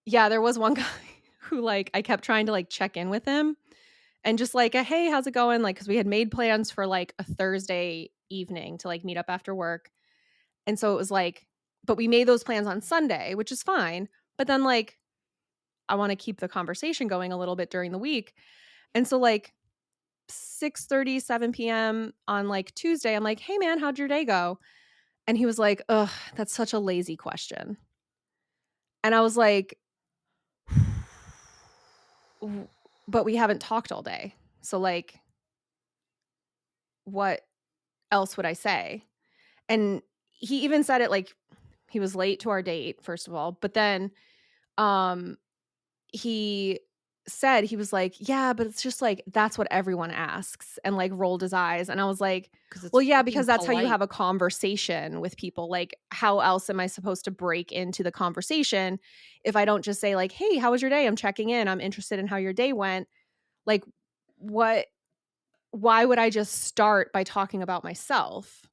S1: Yeah, there was one guy who, like, I kept trying to, like, check in with him and just like, "Hey, how's it going?" Like, because we had made plans for, like, a Thursday evening to, like, meet up after work, and so it was like, but we made those plans on Sunday, which is fine, but then, like, I wanna keep the conversation going a little bit during the week, and so, like, 6:30, 7 p.m. on, like, Tuesday, I'm like, "Hey, man, how'd your day go?" And he was like, "Ugh, that's such a lazy question." And I was like, "W but we haven't talked all day. So, like, what else would I say?" And he even said it like he was late to our date, first of all, but then, um, he said, he was like, "Yeah, but it's just like, that's what everyone asks," and, like, rolled his eyes, and I was like,
S2: 'Cause it's
S1: "Well, yeah,
S2: freaking
S1: because that's how you
S2: polite.
S1: have a conversation with people, like, how else am I supposed to break into the conversation if I don't just say, like, 'Hey, how was your day? I'm checking in. I'm interested in how your day went.'" Like, what why would I just start by talking about myself?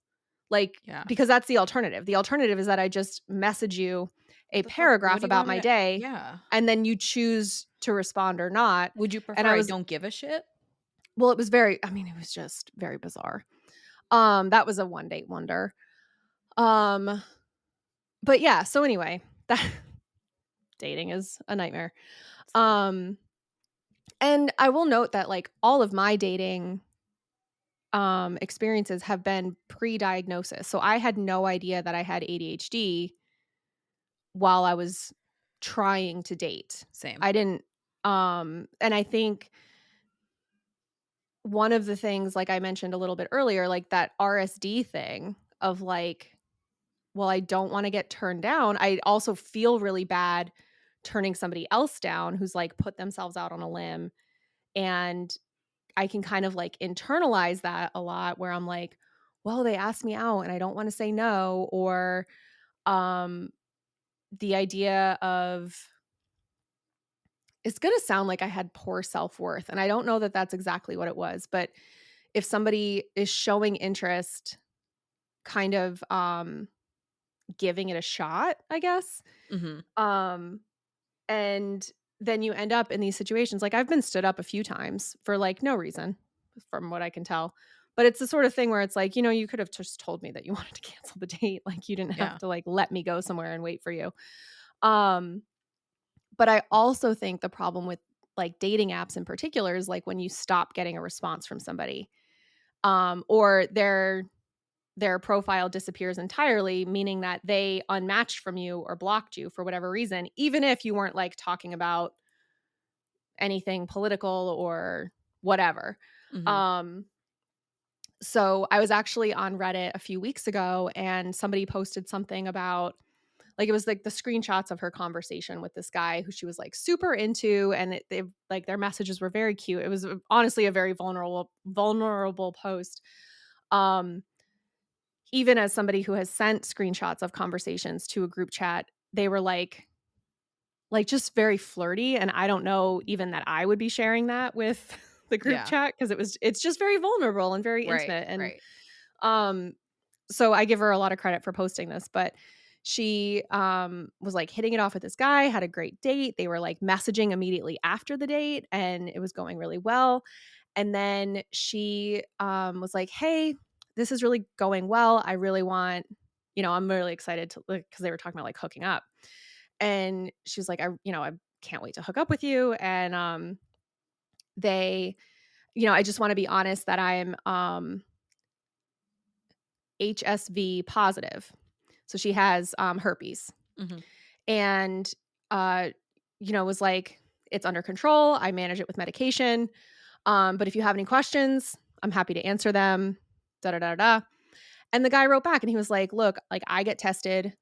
S1: Like,
S2: Yeah.
S1: because that's the alternative. The alternative is that I just message you a
S2: The fuck what
S1: paragraph
S2: do you
S1: about
S2: want me
S1: my
S2: to
S1: day,
S2: Yeah.
S1: and then you choose to respond or not.
S2: Would you
S1: And
S2: prefer
S1: I
S2: I
S1: was
S2: don't give a shit?
S1: well, it was just very bizarre. That was a one date wonder. Um, but yeah, so anyway, that dating is a nightmare. Um, and I will note that, like, all of my dating experiences have been pre-diagnosis. So I had no idea that I had ADHD while I was trying to date.
S2: Same.
S1: I didn't and I think one of the things, like I mentioned a little bit earlier, like that RSD thing of like, well, I don't wanna get turned down. I also feel really bad turning somebody else down who's, like, put themselves out on a limb, and I can kind of, like, internalize that a lot where I'm like, "Well, they asked me out and I don't wanna say no," or, um, the idea of it's gonna sound like I had poor self-worth, and I don't know that that's exactly what it was, but if somebody is showing interest, kind of, giving it a shot, I guess,
S2: Mhm.
S1: um, and then you end up in these situations like, I've been stood up a few times for, like, no reason, from what I can tell, but it's the sort of thing where it's like, you could have just told me that you wanted to cancel the date, like, you didn't have
S2: Yeah.
S1: to, like, let me go somewhere and wait for you. Um, but I also think the problem with, like, dating apps in particular is, like, when you stop getting a response from somebody, or their profile disappears entirely, meaning that they unmatched from you or blocked you for whatever reason, even if you weren't, like, talking about anything political or whatever.
S2: Mhm.
S1: Um, so I was actually on Reddit a few weeks ago and somebody posted something about like it was like the screenshots of her conversation with this guy who she was like super into and they like their messages were very cute. It was honestly a very vulnerable post. Um Even as somebody who has sent screenshots of conversations to a group chat, they were like, just very flirty, and I don't know even that I would be sharing that with the group
S2: Yeah.
S1: chat because it's just very vulnerable and very
S2: Right,
S1: intimate, and,
S2: right.
S1: um, so I give her a lot of credit for posting this, but she, was, like, hitting it off with this guy, had a great date, they were, like, messaging immediately after the date, and it was going really well, and then she, was like, "Hey, this is really going well, I really want" I'm really excited to because they were talking about, like, hooking up. And she was like, I can't wait to hook up with you." And they, I just want to be honest that I'm HSV positive. So she has herpes.
S2: Mhm.
S1: And uh, was like, it's under control. I manage it with medication. But if you have any questions, I'm happy to answer them. Da da da da. And the guy wrote back and he was like, look, like I get tested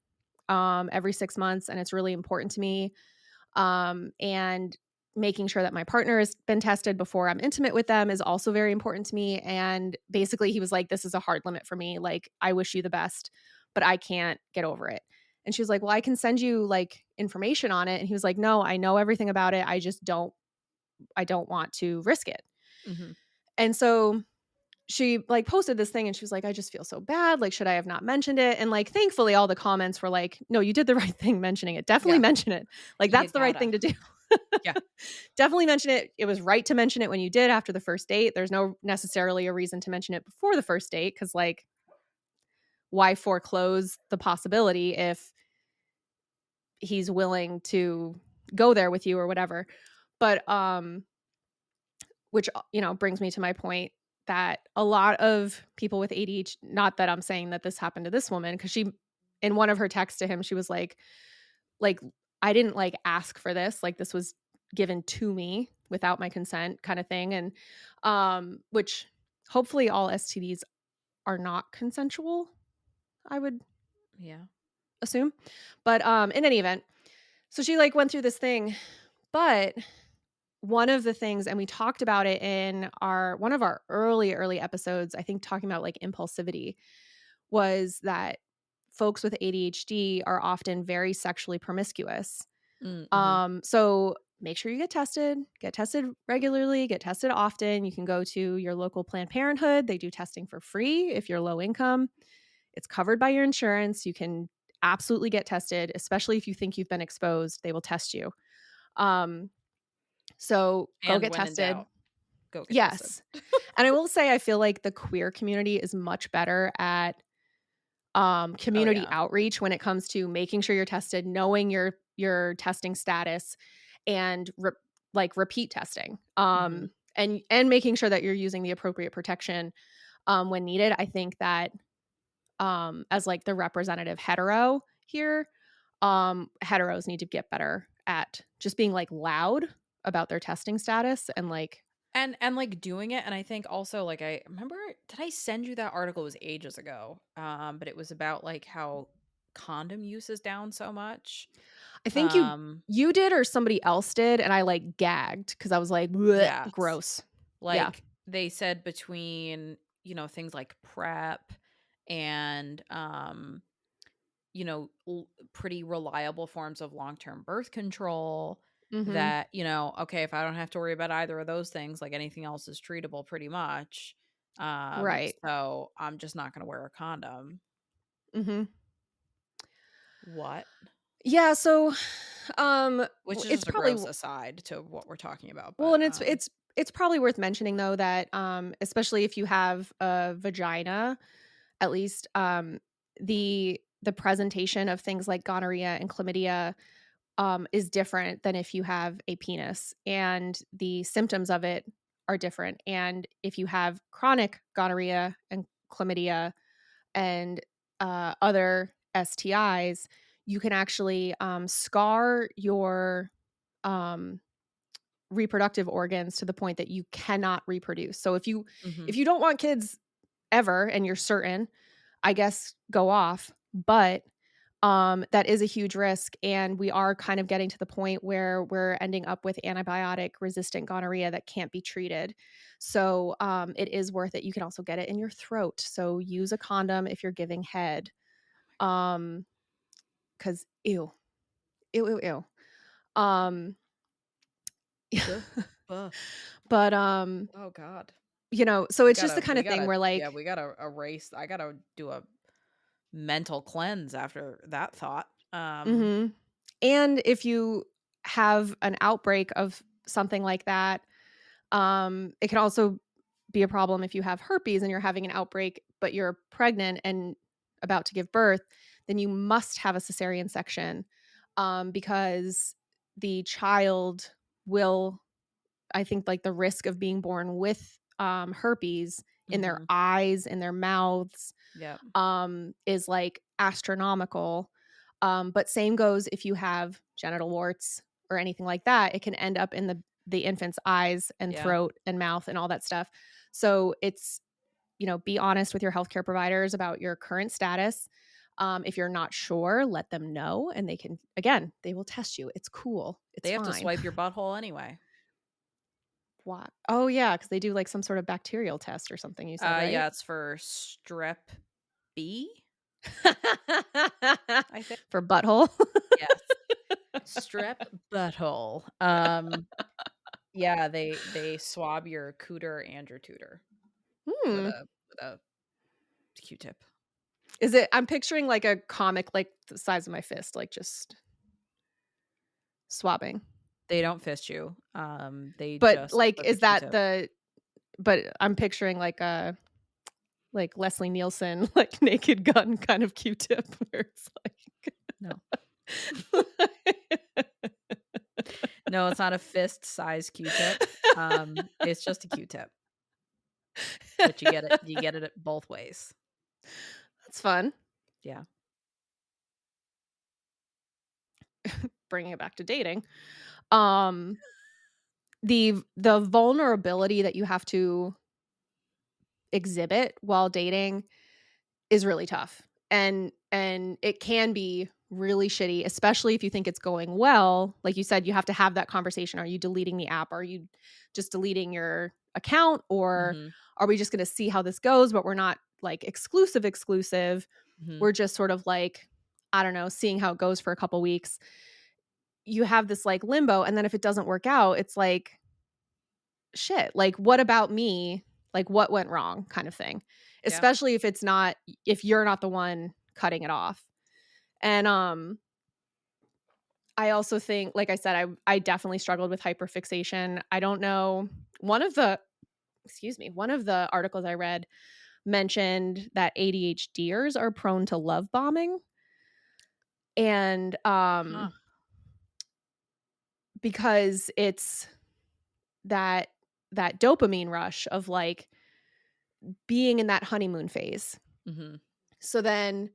S1: every 6 months and it's really important to me. And making sure that my partner has been tested before I'm intimate with them is also very important to me. And basically, he was like, "This is a hard limit for me. Like, I wish you the best, but I can't get over it." And she was like, "Well, I can send you like information on it." And he was like, "No, I know everything about it. I don't want to risk it."
S2: Mhm.
S1: And so she like posted this thing and she was like, "I just feel so bad. Like, should I have not mentioned it?" And like, thankfully, all the comments were like, "No, you did the right thing mentioning it. Definitely
S2: Yeah.
S1: mention it. Like,
S2: You
S1: that's the right
S2: gotta.
S1: thing to do."
S2: Yeah.
S1: Definitely mention it. It was right to mention it when you did after the first date. There's no necessarily a reason to mention it before the first date because, like, why foreclose the possibility if he's willing to go there with you or whatever? But, which, brings me to my point that a lot of people with ADHD, not that I'm saying that this happened to this woman, because she, in one of her texts to him, she was like, I didn't like ask for this. Like this was given to me without my consent kind of thing. And which hopefully all STDs are not consensual, I would
S2: Yeah.
S1: assume. But in any event, so she like went through this thing, but one of the things and we talked about it in our one of our early episodes, I think talking about like impulsivity was that folks with ADHD are often very sexually promiscuous.
S2: Mhm.
S1: So make sure you get tested regularly, get tested often. You can go to your local Planned Parenthood. They do testing for free if you're low income. It's covered by your insurance. You can absolutely get tested, especially if you think you've been exposed. They will test you. Um, so go
S2: And
S1: get
S2: when in
S1: tested.
S2: doubt, go get tested.
S1: Yes. And I will say I feel like the queer community is much better at
S2: Oh,
S1: community
S2: yeah.
S1: outreach when it comes to making sure you're tested, knowing your testing status, and like repeat testing,
S2: Mhm.
S1: and making sure that you're using the appropriate protection when needed. I think that as like the representative hetero here, Heteros need to get better at just being, like, loud about their testing status and, like
S2: And, like, doing it, and I think also, like, I remember did I send you that article? It was ages ago, but it was about, like, how condom use is down so much.
S1: I think
S2: Um,
S1: you did or somebody else did, and I, like, gagged because I was like, "Bleh,
S2: yes.
S1: gross." Yeah.
S2: Like, they said between, things like PrEP and, pretty reliable forms of long-term birth control
S1: Mhm.
S2: that, okay, if I don't have to worry about either of those things, like anything else is treatable pretty much.
S1: Right.
S2: So I'm just not going to wear a condom.
S1: Mhm.
S2: What?
S1: Yeah, so,
S2: Which is
S1: it's
S2: just a
S1: probably
S2: gross aside to what we're talking about.
S1: well,
S2: But,
S1: and it's probably worth mentioning though that, especially if you have a vagina, at least, the presentation of things like gonorrhea and chlamydia, is different than if you have a penis, and the symptoms of it are different. And if you have chronic gonorrhea and chlamydia and other STIs, you can actually scar your um, reproductive organs to the point that you cannot reproduce. So
S2: mhm.
S1: if you don't want kids ever and you're certain, I guess go off. But that is a huge risk, and we are kind of getting to the point where we're ending up with antibiotic resistant gonorrhea that can't be treated. So, it is worth it. You can also get it in your throat, so use a condom if you're giving head. Um, because ew, ew, ew, ew. Um,
S2: Buh, buh.
S1: but,
S2: Oh God.
S1: so
S2: We
S1: it's just the
S2: gotta,
S1: kind
S2: we
S1: of thing
S2: gotta,
S1: where,
S2: yeah,
S1: like
S2: we gotta erase. I gotta do a mental cleanse after that thought.
S1: mhm. And if you have an outbreak of something like that, it can also be a problem if you have herpes and you're having an outbreak, but you're pregnant and about to give birth, then you must have a cesarean section, because the child will, I think, like the risk of being born with herpes in their
S2: Mhm.
S1: eyes, in their mouths,
S2: Yep.
S1: is like astronomical. But same goes if you have genital warts or anything like that, it can end up in the infant's eyes and
S2: Yeah.
S1: throat and mouth and all that stuff. So it's, be honest with your healthcare providers about your current status. If you're not sure, let them know, and they can, again, they will test you. It's cool.
S2: They
S1: It's
S2: have to
S1: fine.
S2: swipe your butthole anyway.
S1: What? Oh yeah, because they do like some sort of bacterial test or something. You said, right?
S2: Yeah, it's for strep B, I think.
S1: For butthole.
S2: Yes. Strep butthole. Yeah, they swab your cooter and your tutor with
S1: Hmm.
S2: a Q-tip.
S1: Is it I'm picturing like a comic like the size of my fist, like just swabbing.
S2: They don't fist you. They
S1: But
S2: just
S1: like
S2: with a
S1: is that
S2: Q-tip.
S1: the but I'm picturing like a like Leslie Nielsen, like Naked Gun kind of Q-tip where it's
S2: No.
S1: like
S2: No, it's not a fist size Q-tip. It's just a Q-tip, but you get it both ways.
S1: That's fun.
S2: Yeah.
S1: Bringing it back to dating. Um, the vulnerability that you have to exhibit while dating is really tough. And it can be really shitty, especially if you think it's going well. Like you said, you have to have that conversation. Are you deleting the app? Are you just deleting your account? Or
S2: Mhm.
S1: are we just going to see how this goes, but we're not like exclusive?
S2: Mhm.
S1: We're just sort of like, I don't know, seeing how it goes for a couple weeks. You have this like limbo. And then if it doesn't work out, it's like, shit, like, what about me? Like, what went wrong kind of thing,
S2: Yeah.
S1: especially if you're not the one cutting it off. And, I also think, like I said, I definitely struggled with hyperfixation. I don't know, one of the one of the articles I read mentioned that ADHDers are prone to love bombing, and,
S2: Huh.
S1: because it's that dopamine rush of, like, being in that honeymoon phase.
S2: Mhm.
S1: So then,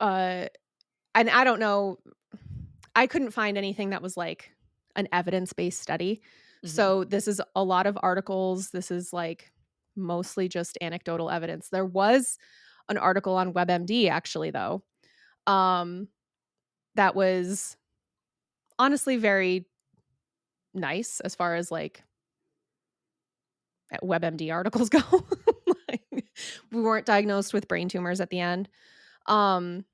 S1: uh and I don't know, I couldn't find anything that was like an evidence-based study.
S2: Mhm.
S1: So this is a lot of articles. This is like mostly just anecdotal evidence. There was an article on WebMD actually though, um, that was honestly very nice as far as like WebMD articles go. Like, we weren't diagnosed with brain tumors at the end. Um,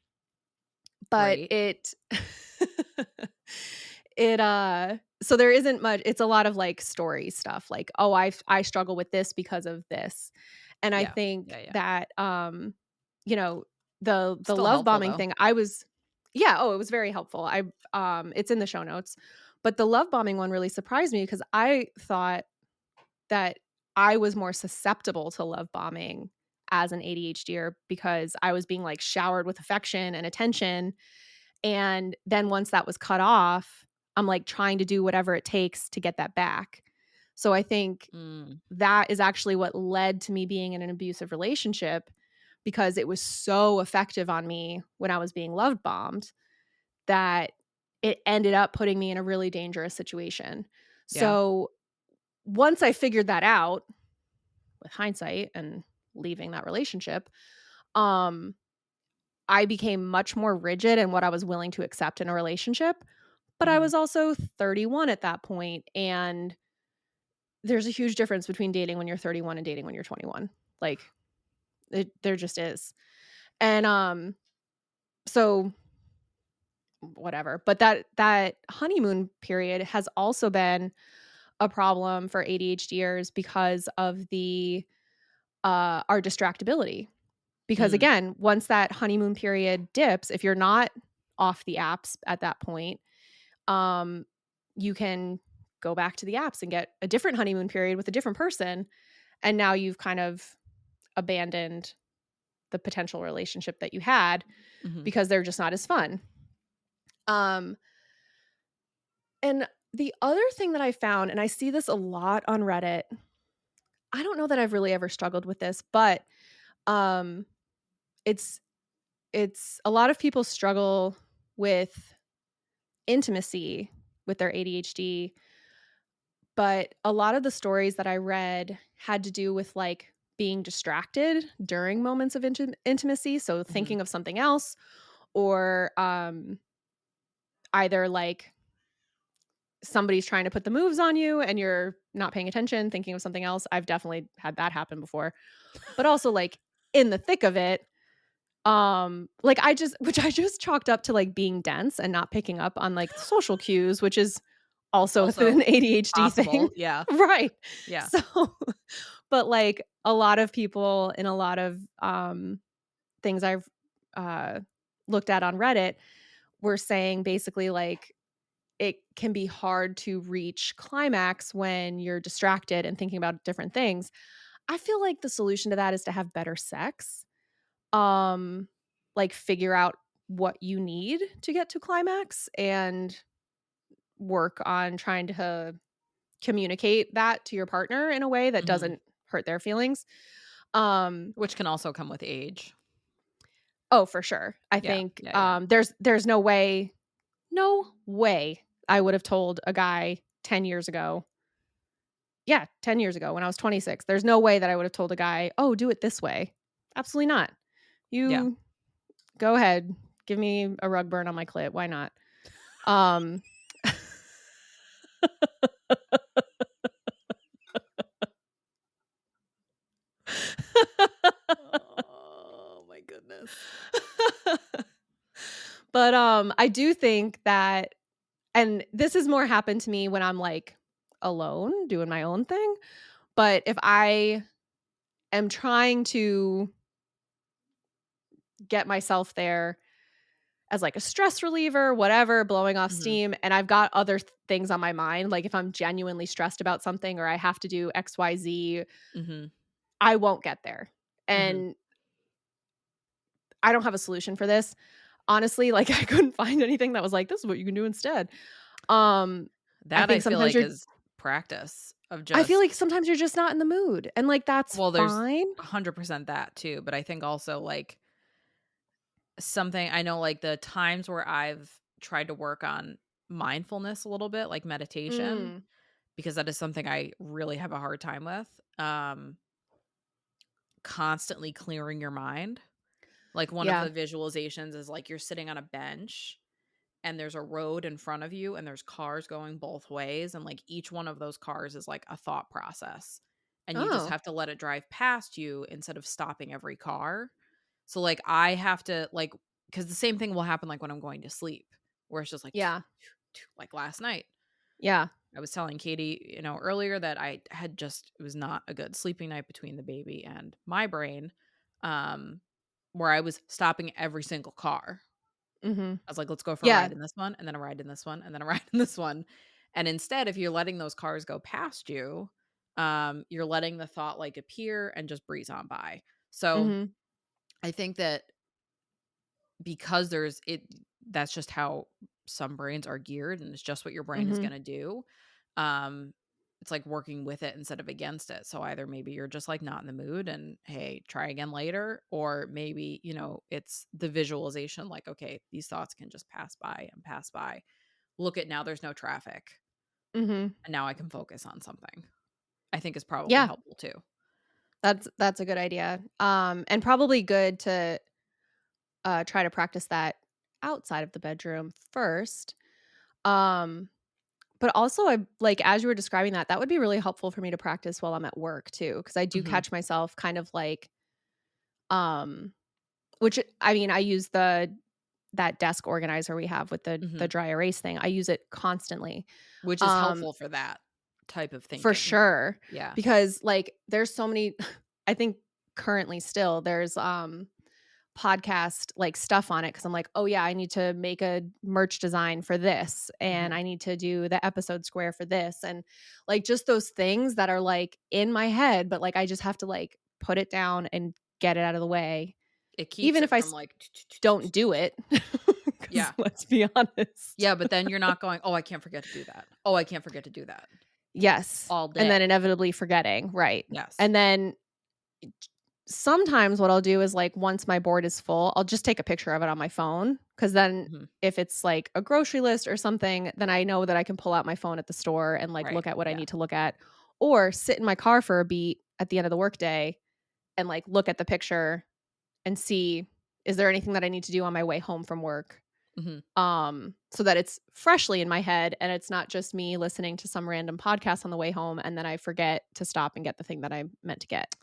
S1: but
S2: Great.
S1: it it so there isn't much, it's a lot of like story stuff like, "Oh, I struggle with this because of this." And I
S2: Yeah.
S1: think
S2: Yeah, yeah.
S1: that you know, the
S2: Still
S1: love
S2: helpful
S1: bombing
S2: though.
S1: thing, I was yeah, oh, it was very helpful. It's in the show notes. But the love bombing one really surprised me because I thought that I was more susceptible to love bombing as an ADHDer because I was being like showered with affection and attention. And then once that was cut off, I'm like trying to do whatever it takes to get that back. So I think
S2: Mm.
S1: that is actually what led to me being in an abusive relationship because it was so effective on me when I was being love bombed that it ended up putting me in a really dangerous situation.
S2: Yeah.
S1: So once I figured that out with hindsight and leaving that relationship, um, I became much more rigid in what I was willing to accept in a relationship. But I
S2: Mhm.
S1: was also 31 at that point, and there's a huge difference between dating when you're 31 and dating when you're 21. Like, there just is. And so whatever. But that honeymoon period has also been a problem for ADHDers because of the our distractibility. Because
S2: Mm.
S1: again, once that honeymoon period dips, if you're not off the apps at that point, um, you can go back to the apps and get a different honeymoon period with a different person. And now you've kind of abandoned the potential relationship that you had
S2: Mhm.
S1: because they're just not as fun. Um, and the other thing that I found, and I see this a lot on Reddit, I don't know that I've really ever struggled with this, but um, it's it's a lot of people struggle with intimacy with their ADHD, but a lot of the stories that I read had to do with like being distracted during moments of intimacy, so
S2: Mhm.
S1: thinking of something else or either like somebody's trying to put the moves on you and you're not paying attention, thinking of something else. I've definitely had that happen before. But also like in the thick of it, like I just which I just chalked up to like being dense and not picking up on like social cues, which is also
S2: Also
S1: an ADHD thing.
S2: possible. Yeah.
S1: Right.
S2: Yeah.
S1: So, but like a lot of people in a lot of things I've uh looked at on Reddit were saying basically like it can be hard to reach climax when you're distracted and thinking about different things. I feel like the solution to that is to have better sex. Um, like figure out what you need to get to climax and work on trying to communicate that to your partner in a way that
S2: Mhm.
S1: doesn't hurt their feelings. Um,
S2: Which can also come with age.
S1: oh, for sure. I
S2: Yeah.
S1: think
S2: Yeah, yeah.
S1: there's no way I would have told a guy 10 years ago. Yeah, 10 years ago when I was 26. There's no way that I would have told a guy, "Oh, do it this way." Absolutely not.
S2: Yeah.
S1: You go ahead. Give me a rug burn on my clit. Why not? Um
S2: Oh my goodness.
S1: But I do think that, and this has more happened to me when I'm like alone doing my own thing, but if I am trying to get myself there as like a stress reliever, whatever, blowing off
S2: Mhm.
S1: steam, and I've got other things on my mind, like if I'm genuinely stressed about something or I have to do XYZ,
S2: Mhm.
S1: I won't get there.
S2: Mhm.
S1: And I don't have a solution for this. Honestly, like I couldn't find anything that was like, this is what you can do instead. Um, I
S2: That I
S1: think
S2: feel
S1: sometimes
S2: like
S1: you're
S2: is practice of
S1: I feel
S2: just
S1: like sometimes you're just not in the mood, and, like, that's
S2: well, there's
S1: fine.
S2: 100% that too, but I think also, like, something I know, like, the times where I've tried to work on mindfulness a little bit, like meditation,
S1: Mm.
S2: because that is something I really have a hard time with, constantly clearing your mind. Like, one of
S1: Yeah.
S2: the visualizations is, like, you're sitting on a bench and there's a road in front of you and there's cars going both ways, and, like, each one of those cars is like a thought process, and you just
S1: Oh,
S2: have to let it drive past you instead of stopping every car. So, like, I have to, like, because the same thing will happen, like, when I'm going to sleep, where it's just like
S1: yeah.
S2: like last night.
S1: Yeah.
S2: I was telling Katie, earlier that I had just it was not a good sleeping night between the baby and my brain, um, where I was stopping every single car.
S1: Mhm.
S2: I was like, "Let's go for a
S1: Yeah.
S2: ride in this one, and then a ride in this one, and then a ride in this one." And instead, if you're letting those cars go past you, you're letting the thought, like, appear and just breeze on by. So,
S1: Mhm.
S2: I think that because there's it that's just how some brains are geared, and it's just what your brain is
S1: Mhm.
S2: gonna do. Um, it's like working with it instead of against it. So either maybe you're just, like, not in the mood and, "Hey, try again later," or maybe, it's the visualization, like, "Okay, these thoughts can just pass by and pass by. Look at now there's no traffic,
S1: Mhm.
S2: and now I can focus on something." I think is probably
S1: Yeah.
S2: helpful too.
S1: That's a good idea. And probably good to, try to practice that outside of the bedroom first. Um, but also, I like, as you were describing that, that would be really helpful for me to practice while I'm at work too, because I do
S2: Mhm,
S1: catch myself kind of like, um which I mean, I use that desk organizer we have with the
S2: mhm.
S1: dry erase thing. I use it constantly.
S2: Which is
S1: Um,
S2: helpful for that type of
S1: for
S2: thinking.
S1: sure,
S2: Yeah.
S1: because, like, there's so many I think currently still there's, podcast, like, stuff on it because 'cause I'm like, "Oh, yeah, I need to make a merch design for this, and
S2: Mhm.
S1: I need to do the episode square for this," and, like, just those things that are, like, in my head, but, like, I just have to, like, put it down and get it out of the way,
S2: It keeps
S1: even
S2: it
S1: if I
S2: from, like
S1: don't do it, because
S2: Yeah.
S1: let's be honest.
S2: Yeah, but then you're not going, "Oh, I can't forget to do that. Oh, I can't forget to do that."
S1: Yes,
S2: All
S1: and then
S2: day.
S1: inevitably forgetting, right,
S2: Yes.
S1: and then sometimes what I'll do is, like, once my board is full, I'll just take a picture of it on my phone, because then
S2: Mhm.
S1: if it's, like, a grocery list or something, then I know that I can pull out my phone at the store and, like,
S2: Right.
S1: look at what I
S2: Yeah.
S1: need to look at, or sit in my car for a beat at the end of the workday and, like, look at the picture and see, is there anything that I need to do on my way home from work?
S2: Mhm.
S1: So that it's freshly in my head and it's not just me listening to some random podcast on the way home and then I forget to stop and get the thing that I meant to get,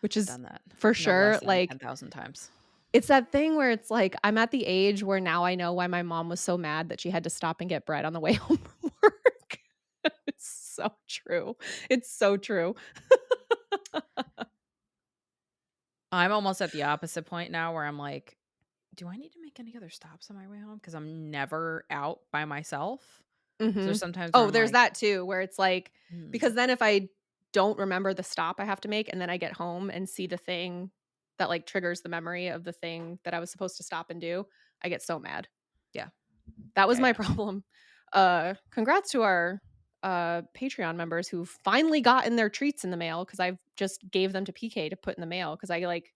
S1: which is
S2: Done that
S1: for
S2: no less
S1: sure,
S2: than
S1: like,
S2: 10,000 times.
S1: it's that thing where it's like, I'm at the age where now I know why my mom was so mad that she had to stop and get bread on the way home from work. It's so true. It's so true.
S2: I'm almost at the opposite point now where I'm like, "Do I need to make any other stops on my way home? Because 'Cause I'm never out by myself." So there's
S1: Mhm.
S2: sometimes where
S1: Oh,
S2: I'm
S1: there's
S2: like,
S1: that too, where it's like, because
S2: "Hmm,
S1: then if I don't remember the stop I have to make and then I get home and see the thing that, like, triggers the memory of the thing that I was supposed to stop and do, I get so mad.
S2: yeah,
S1: That was
S2: yeah,
S1: my
S2: yeah."
S1: problem. Congrats to our, Patreon members who finally gotten their treats in the mail because I just gave them to PK to put in the mail because I, like,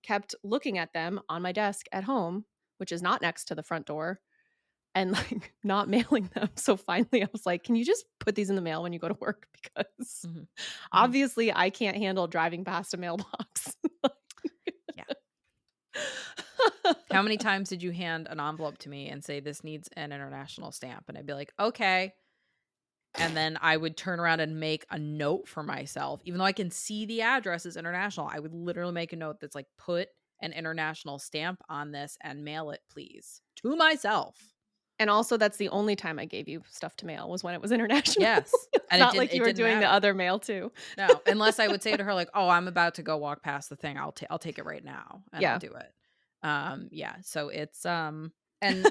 S1: kept looking at them on my desk at home, which is not next to the front door, and, like, not mailing them. So finally, I was like, "Can you just put these in the mail when you go to work?" Because
S2: Mhm. Mhm.
S1: obviously I can't handle driving past a mailbox.
S2: Yeah. How many times did you hand an envelope to me and say, "This needs an international stamp?" And I'd be like, "Okay." And then I would turn around and make a note for myself, even though I can see the address is international. I would literally make a note that's like, "Put an international stamp on this and mail it, please," to myself.
S1: And also, that's the only time I gave you stuff to mail was when it was international.
S2: Yes,
S1: It's
S2: and it
S1: not
S2: didn't
S1: like
S2: it
S1: you were
S2: didn't
S1: doing the
S2: matter.
S1: other mail too.
S2: No, unless I would say to her like, "Oh, I'm about to go walk past the thing. I'll take it right now, and I'll
S1: Yeah.
S2: do it." Yeah, so it's, and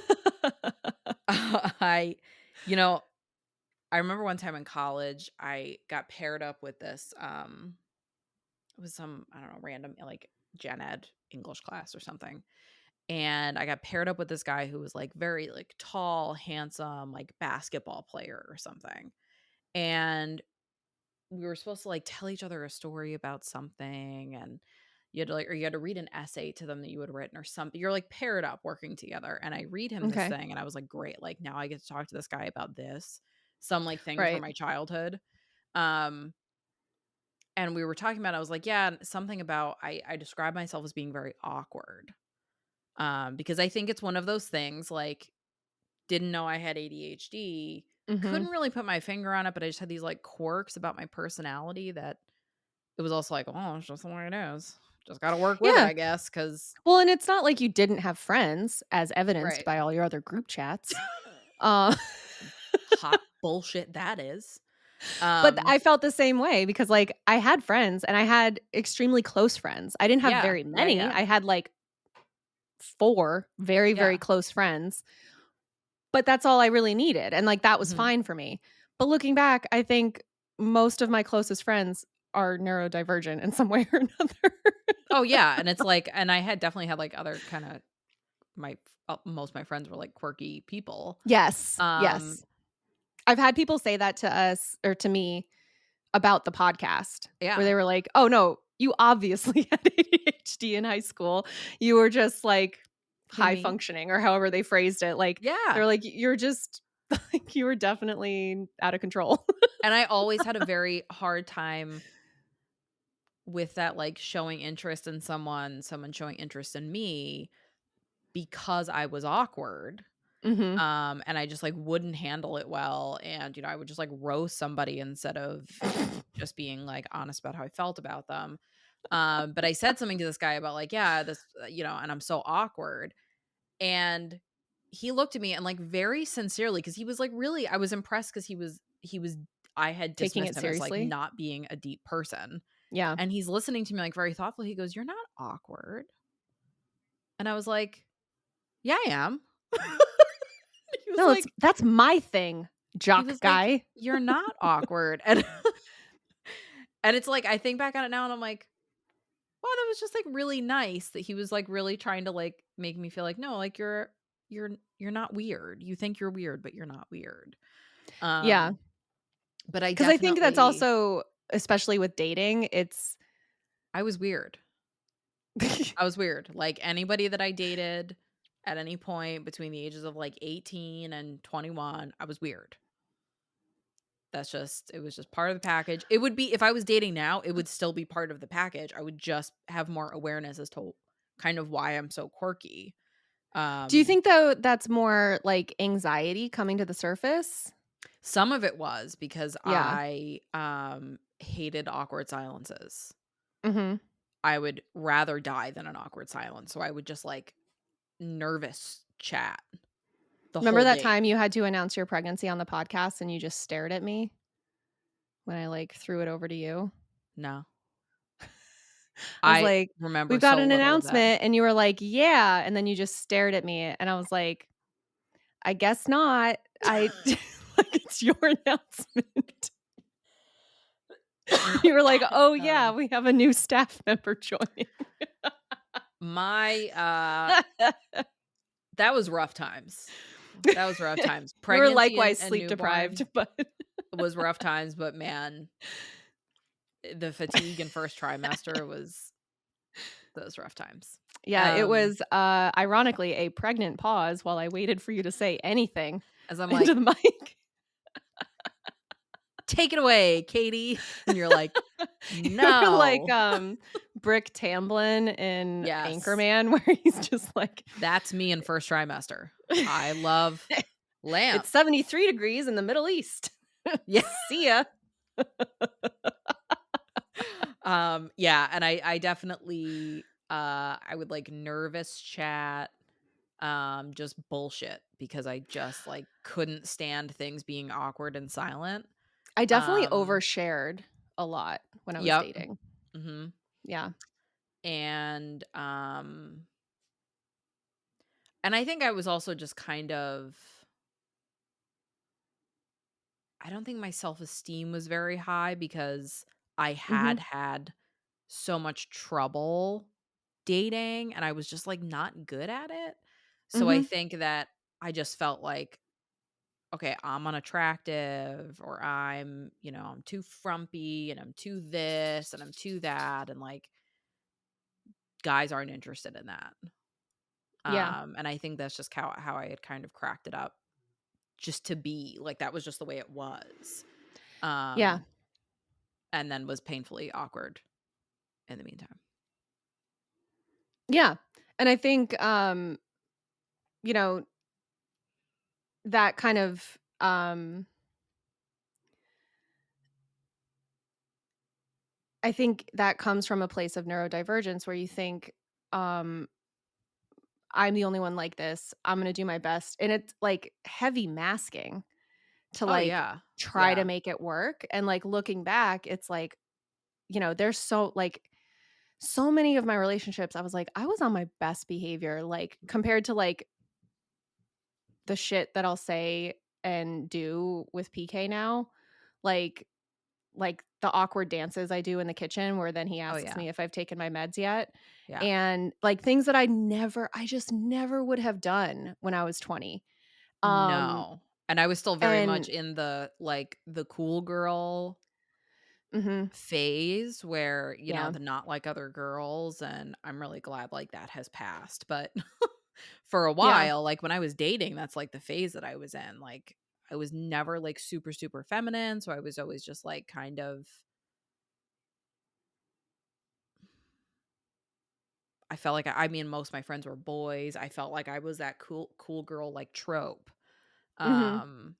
S2: I you know, I remember one time in college, I got paired up with this, it was some, I don't know, random, like, gen ed English class or something, and I got paired up with this guy who was, like, very, like, tall, handsome, like, basketball player or something, and we were supposed to, like, tell each other a story about something, and, you had to like, or you had to read an essay to them that you had written or something. You're like paired up working together. And I read him this
S1: Okay.
S2: thing and I was like, great. Like now I get to talk to this guy about this, some like thing from
S1: Right.
S2: my childhood. Um, and we were talking about, I was like, yeah, something about, I describe myself as being very awkward. Because I think it's one of those things like, didn't know I had ADHD,
S1: Mhm.
S2: couldn't really put my finger on it, but I just had these like quirks about my personality that it was also like, oh, it's just the way it is. Just got to work with it,
S1: Yeah.
S2: I guess. Cause
S1: Well, and it's not like you didn't have friends as evidenced
S2: right.
S1: by all your other group chats. Uh,
S2: Hot bullshit that is.
S1: but
S2: Um,
S1: I felt the same way because, like, I had friends and I had extremely close friends. I didn't have
S2: yeah,
S1: very
S2: yeah,
S1: many.
S2: yeah,
S1: I had, like, 4 very, very
S2: yeah.
S1: close friends, but that's all I really needed, and, like, that was
S2: Mhm.
S1: fine for me. But looking back, I think most of my closest friends are neurodivergent in some way or another.
S2: Oh yeah, and it's like, and I had definitely had like other kind of my most of my friends were like quirky people.
S1: Yes,
S2: Um,
S1: yes. I've had people say that to us or to me about the podcast where
S2: yeah.
S1: they were like, "Oh, no, you obviously had ADHD in high school. You were just, like,
S2: Who
S1: high
S2: me?
S1: functioning," or however they phrased it. Like,
S2: Yeah.
S1: they're like, "You're just like, you were definitely out of control."
S2: And I always had a very hard time with that, like showing interest in someone showing interest in me because I was awkward.
S1: Mhm.
S2: And I just like wouldn't handle it well. And, I would just like roast somebody instead of just being like honest about how I felt about them. But I said something to this guy about like, yeah, this, and I'm so awkward. And he looked at me and like very sincerely, because he was like really, I was impressed because he was, I had
S1: Taking
S2: dismissed
S1: it
S2: him as like
S1: seriously.
S2: not being a deep person.
S1: Yeah.
S2: And he's listening to me like very thoughtfully. He goes, "You're not awkward." And I was like, "Yeah, I am." he was
S1: No,
S2: like,
S1: that's my thing,
S2: he
S1: jock
S2: was like,
S1: guy.
S2: "You're not awkward." And it's like I think back on it now and I'm like, "Wow, that was just like really nice that he was like really trying to like make me feel like no, like you're not weird. You think you're weird, but you're not weird."
S1: Yeah,
S2: Um, but I
S1: because I think that's
S2: definitely
S1: also especially with dating, it's
S2: I was weird. I was weird. Like anybody that I dated at any point between the ages of like 18 and 21, I was weird. It was just part of the package. It would be if I was dating now, it would still be part of the package. I would just have more awareness as to kind of why I'm so quirky.
S1: Do you
S2: Um,
S1: think, though, that's more, like, anxiety coming to the surface?
S2: some of it was because
S1: Yeah.
S2: I hated awkward silences.
S1: Mhm.
S2: I would rather die than an awkward silence. So I would just like nervous chat the
S1: Remember
S2: whole
S1: that
S2: date.
S1: time you had to announce your pregnancy on the podcast and you just stared at me when I, like, threw it over to you?
S2: No.
S1: I was
S2: I
S1: like,
S2: remember
S1: "We've got
S2: so
S1: an
S2: little of that.
S1: announcement," and you were like, "Yeah," and then you just stared at me, and I was like, "I guess not. I like, it's your announcement." You were like, "Oh, yeah,
S2: Um,
S1: we have a new staff member joining."
S2: my that was rough times. That was rough times.
S1: You were
S2: Pregnancy and,
S1: likewise
S2: and
S1: sleep
S2: newborn
S1: deprived, but
S2: was rough times, but man, the fatigue in first trimester was those rough times.
S1: yeah, it
S2: Um,
S1: was, ironically a pregnant pause while I waited for you to say anything
S2: as I'm
S1: into
S2: like,
S1: the mic.
S2: take it away, Katie. And you're like,
S1: You were like,
S2: no.
S1: Brick Tamblyn in
S2: Yes.
S1: Anchorman where he's just like,
S2: That's me in first trimester. I love
S1: "It's
S2: lamp.
S1: 73 degrees in the Middle East.
S2: Yeah.
S1: See ya."
S2: Yeah, and I definitely I would like nervous chat, just bullshit because I just like couldn't stand things being awkward and silent.
S1: I definitely
S2: Um,
S1: overshared a lot when I was
S2: yep.
S1: dating.
S2: Mhm.
S1: Yeah.
S2: And and I think I was also just kind of I don't think my self-esteem was very high because I
S1: Mhm.
S2: had so much trouble dating and I was just like not good at it. So I
S1: Mhm.
S2: think that I just felt like, okay, I'm unattractive or I'm too frumpy and I'm too this and I'm too that. And like guys aren't interested in that.
S1: Yeah.
S2: And I think that's just how I had kind of cracked it up just to be like that was just the way it was.
S1: Yeah.
S2: Um, and then was painfully awkward in the meantime.
S1: Yeah. And I think, you know, that kind of, I think that comes from a place of neurodivergence where you think, um, I'm the only one like this. I'm gonna do my best. And it's like heavy masking to
S2: Oh
S1: like
S2: yeah.
S1: try to
S2: Yeah.
S1: make it work. And like looking back, it's like, there's so many of my relationships, I was like, I was on my best behavior, like compared to like the shit that I'll say and do with PK now. Like the awkward dances I do in the kitchen where then he
S2: Oh
S1: asks
S2: yeah.
S1: me if I've taken my meds yet,
S2: Yeah.
S1: and, like, things that I just never would have done when I was 20. Um,
S2: No. And I was still very much
S1: and
S2: in the like the cool girl
S1: Mhm,
S2: phase where,
S1: yeah,
S2: the not like other girls, and I'm really glad like that has passed. But for a
S1: yeah,
S2: while, like when I was dating, that's like the phase that I was in. Like I was never like super, super feminine. So I was always just like kind of I felt like I mean, most of my friends were boys. I felt like I was that cool girl like trope.
S1: mhm.
S2: Um,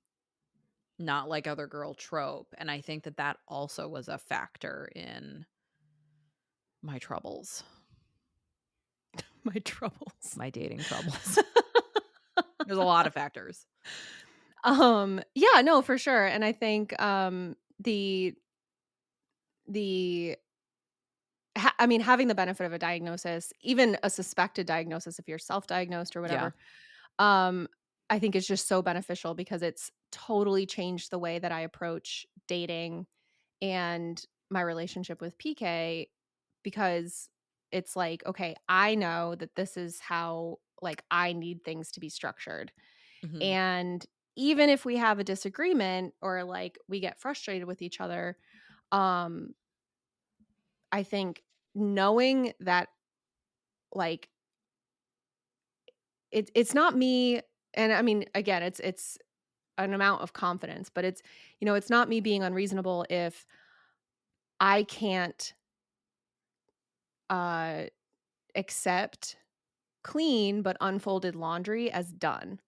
S2: not like other girl trope. And I think that that also was a factor in my troubles,
S1: My troubles.
S2: my dating troubles. There's a lot of factors.
S1: Yeah, no, for sure, and I think, the I mean, having the benefit of a diagnosis, even a suspected diagnosis if you're self-diagnosed or
S2: Yeah.
S1: whatever, um, I think is just so beneficial because it's totally changed the way that I approach dating and my relationship with PK because it's like, okay, I know that this is how like I need things to be structured.
S2: Mhm.
S1: And even if we have a disagreement or like we get frustrated with each other, um I think knowing that like it's not me, and I mean again it's an amount of confidence, but it's not me being unreasonable if I can't uh accept clean but unfolded laundry as done.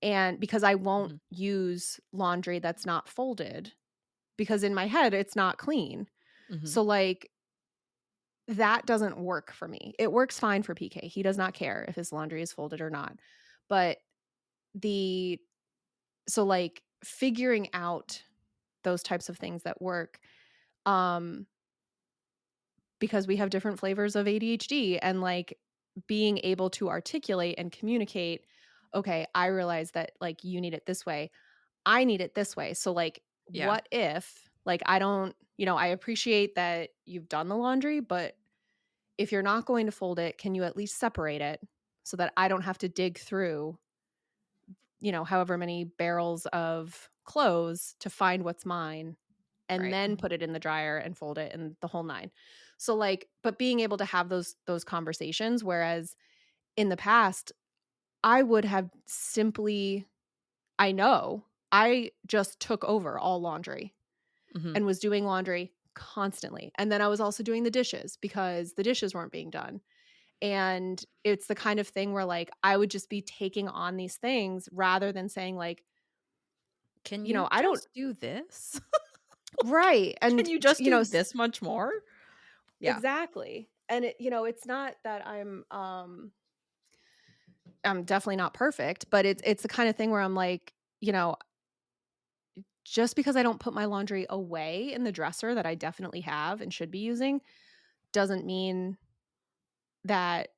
S1: And because I won't
S2: Mhm.
S1: use laundry that's not folded because in my head it's not clean.
S2: Mhm.
S1: So like that doesn't work for me. It works fine for PK. He does not care if his laundry is folded or not. But the so like figuring out those types of things that work um because we have different flavors of ADHD and like being able to articulate and communicate, okay, I realize that like you need it this way. I need it this way. So like
S2: Yeah.
S1: what if like I don't, I appreciate that you've done the laundry, but if you're not going to fold it, can you at least separate it so that I don't have to dig through, however many barrels of clothes to find what's mine and
S2: Right.
S1: then put it in the dryer and fold it and the whole 9. So like but being able to have those conversations whereas in the past I would have simply I know I just took over all laundry
S2: Mhm.
S1: and was doing laundry constantly. And then I was also doing the dishes because the dishes weren't being done. And it's the kind of thing where like I would just be taking on these things rather than saying like,
S2: Can you
S1: I don't
S2: just do this?
S1: right.
S2: Can
S1: And
S2: you just do this much more? Yeah.
S1: exactly. And it's not that I'm definitely not perfect, but it's the kind of thing where I'm like, just because I don't put my laundry away in the dresser that I definitely have and should be using doesn't mean that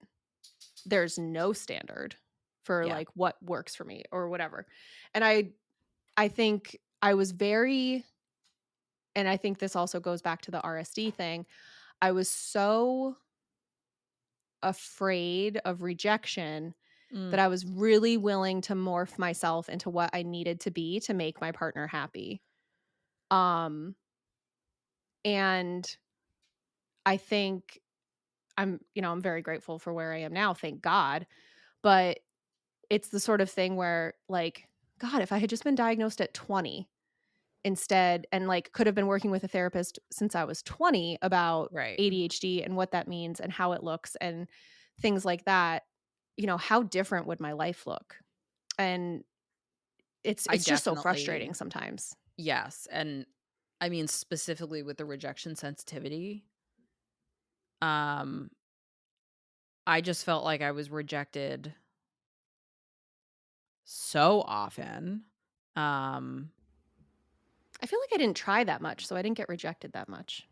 S1: there's no standard for
S2: Yeah.
S1: like what works for me or whatever. And I think I was very and I think this also goes back to the RSD thing. I was so afraid of rejection
S2: Mm.
S1: that I was really willing to morph myself into what I needed to be to make my partner happy. Um, and I think I'm very grateful for where I am now, thank God. But it's the sort of thing where, like, God, if I had just been diagnosed at 20 instead and, like, could have been working with a therapist since I was 20 about
S2: Right.
S1: ADHD and what that means and how it looks and things like that, how different would my life look? And it's
S2: I
S1: it's just so
S2: definitely
S1: frustrating sometimes.
S2: yes, and I mean, specifically with the rejection sensitivity, um, I just felt like I was rejected so often. Um,
S1: I feel like I didn't try that much, so I didn't get rejected that much.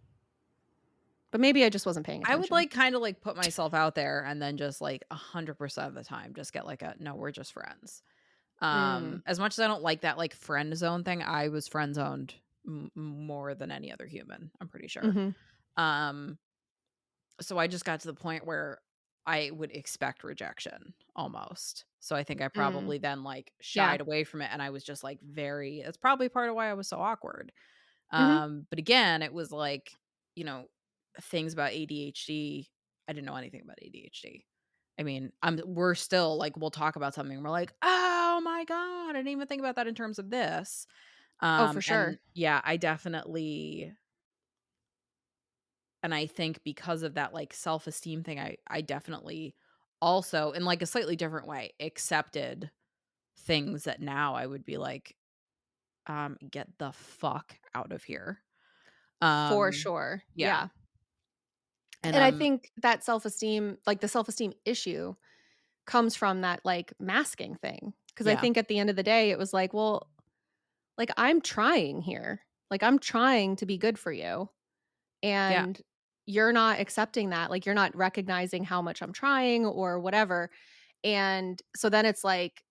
S1: But maybe I just wasn't paying
S2: I would,
S1: attention.
S2: like, kinda, like, put myself out there and then just, like, 100% of the time, just get, like, a, "No, we're just friends."
S1: Mm.
S2: As much as I don't like that, like, friend zone thing, I was friend zoned more than any other human, I'm pretty sure.
S1: Mhm.
S2: Um, so I just got to the point where I would expect rejection almost. So I think I
S1: Mm.
S2: probably then, like,
S1: Yeah.
S2: shied away from it, and I was just, like, very that's probably part of why I was so awkward.
S1: Mhm.
S2: But again, it was like, you know, things about ADHD. I didn't know anything about ADHD. I mean, we're still like we'll talk about something. We're like, oh my god, I didn't even think about that in terms of this.
S1: Oh, for
S2: And
S1: sure.
S2: yeah, I definitely, and I think because of that like self esteem thing, I definitely also in like a slightly different way accepted things that now I would be like, get the fuck out of here.
S1: For
S2: Um,
S1: sure.
S2: yeah,
S1: Yeah.
S2: and
S1: And I think that self-esteem like, the self-esteem issue comes from that, like, masking thing. Because I
S2: yeah,
S1: think at the end of the day, it was like, well, like, I'm trying here. Like, I'm trying to be good for you,
S2: yeah.
S1: and you're not accepting that. Like, you're not recognizing how much I'm trying or whatever. And so then it's like,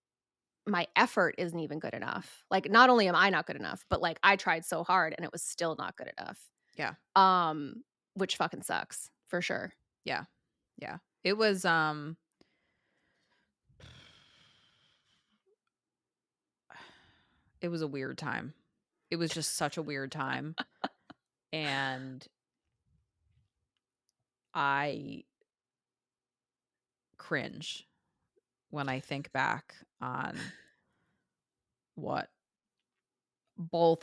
S1: my effort isn't even good enough. Like, not only am I not good enough, but, like, I tried so hard and it was still not good enough.
S2: Yeah.
S1: Um, which fucking sucks for sure.
S2: Yeah. Yeah. It was a weird time. It was just such a weird time, and I cringe when I think back on what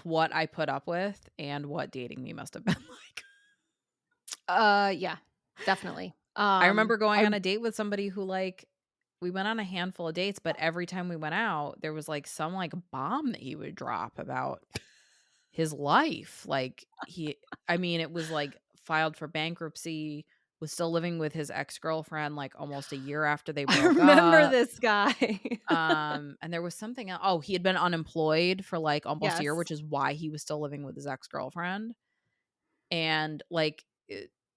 S2: what I put up with and what dating me must have been like.
S1: Yeah, definitely.
S2: I remember going
S1: I
S2: on a date with somebody who, like we went on a handful of dates, but every time we went out, there was, like, some, like, bomb that he would drop about his life, like, I mean, it was, like, filed for bankruptcy, was still living with his ex-girlfriend, like, almost a year after they
S1: I
S2: broke
S1: remember
S2: up,
S1: this guy.
S2: and there was something he had been unemployed for, like, almost a year,
S1: Yes.
S2: which is why he was still living with his ex-girlfriend, and, like,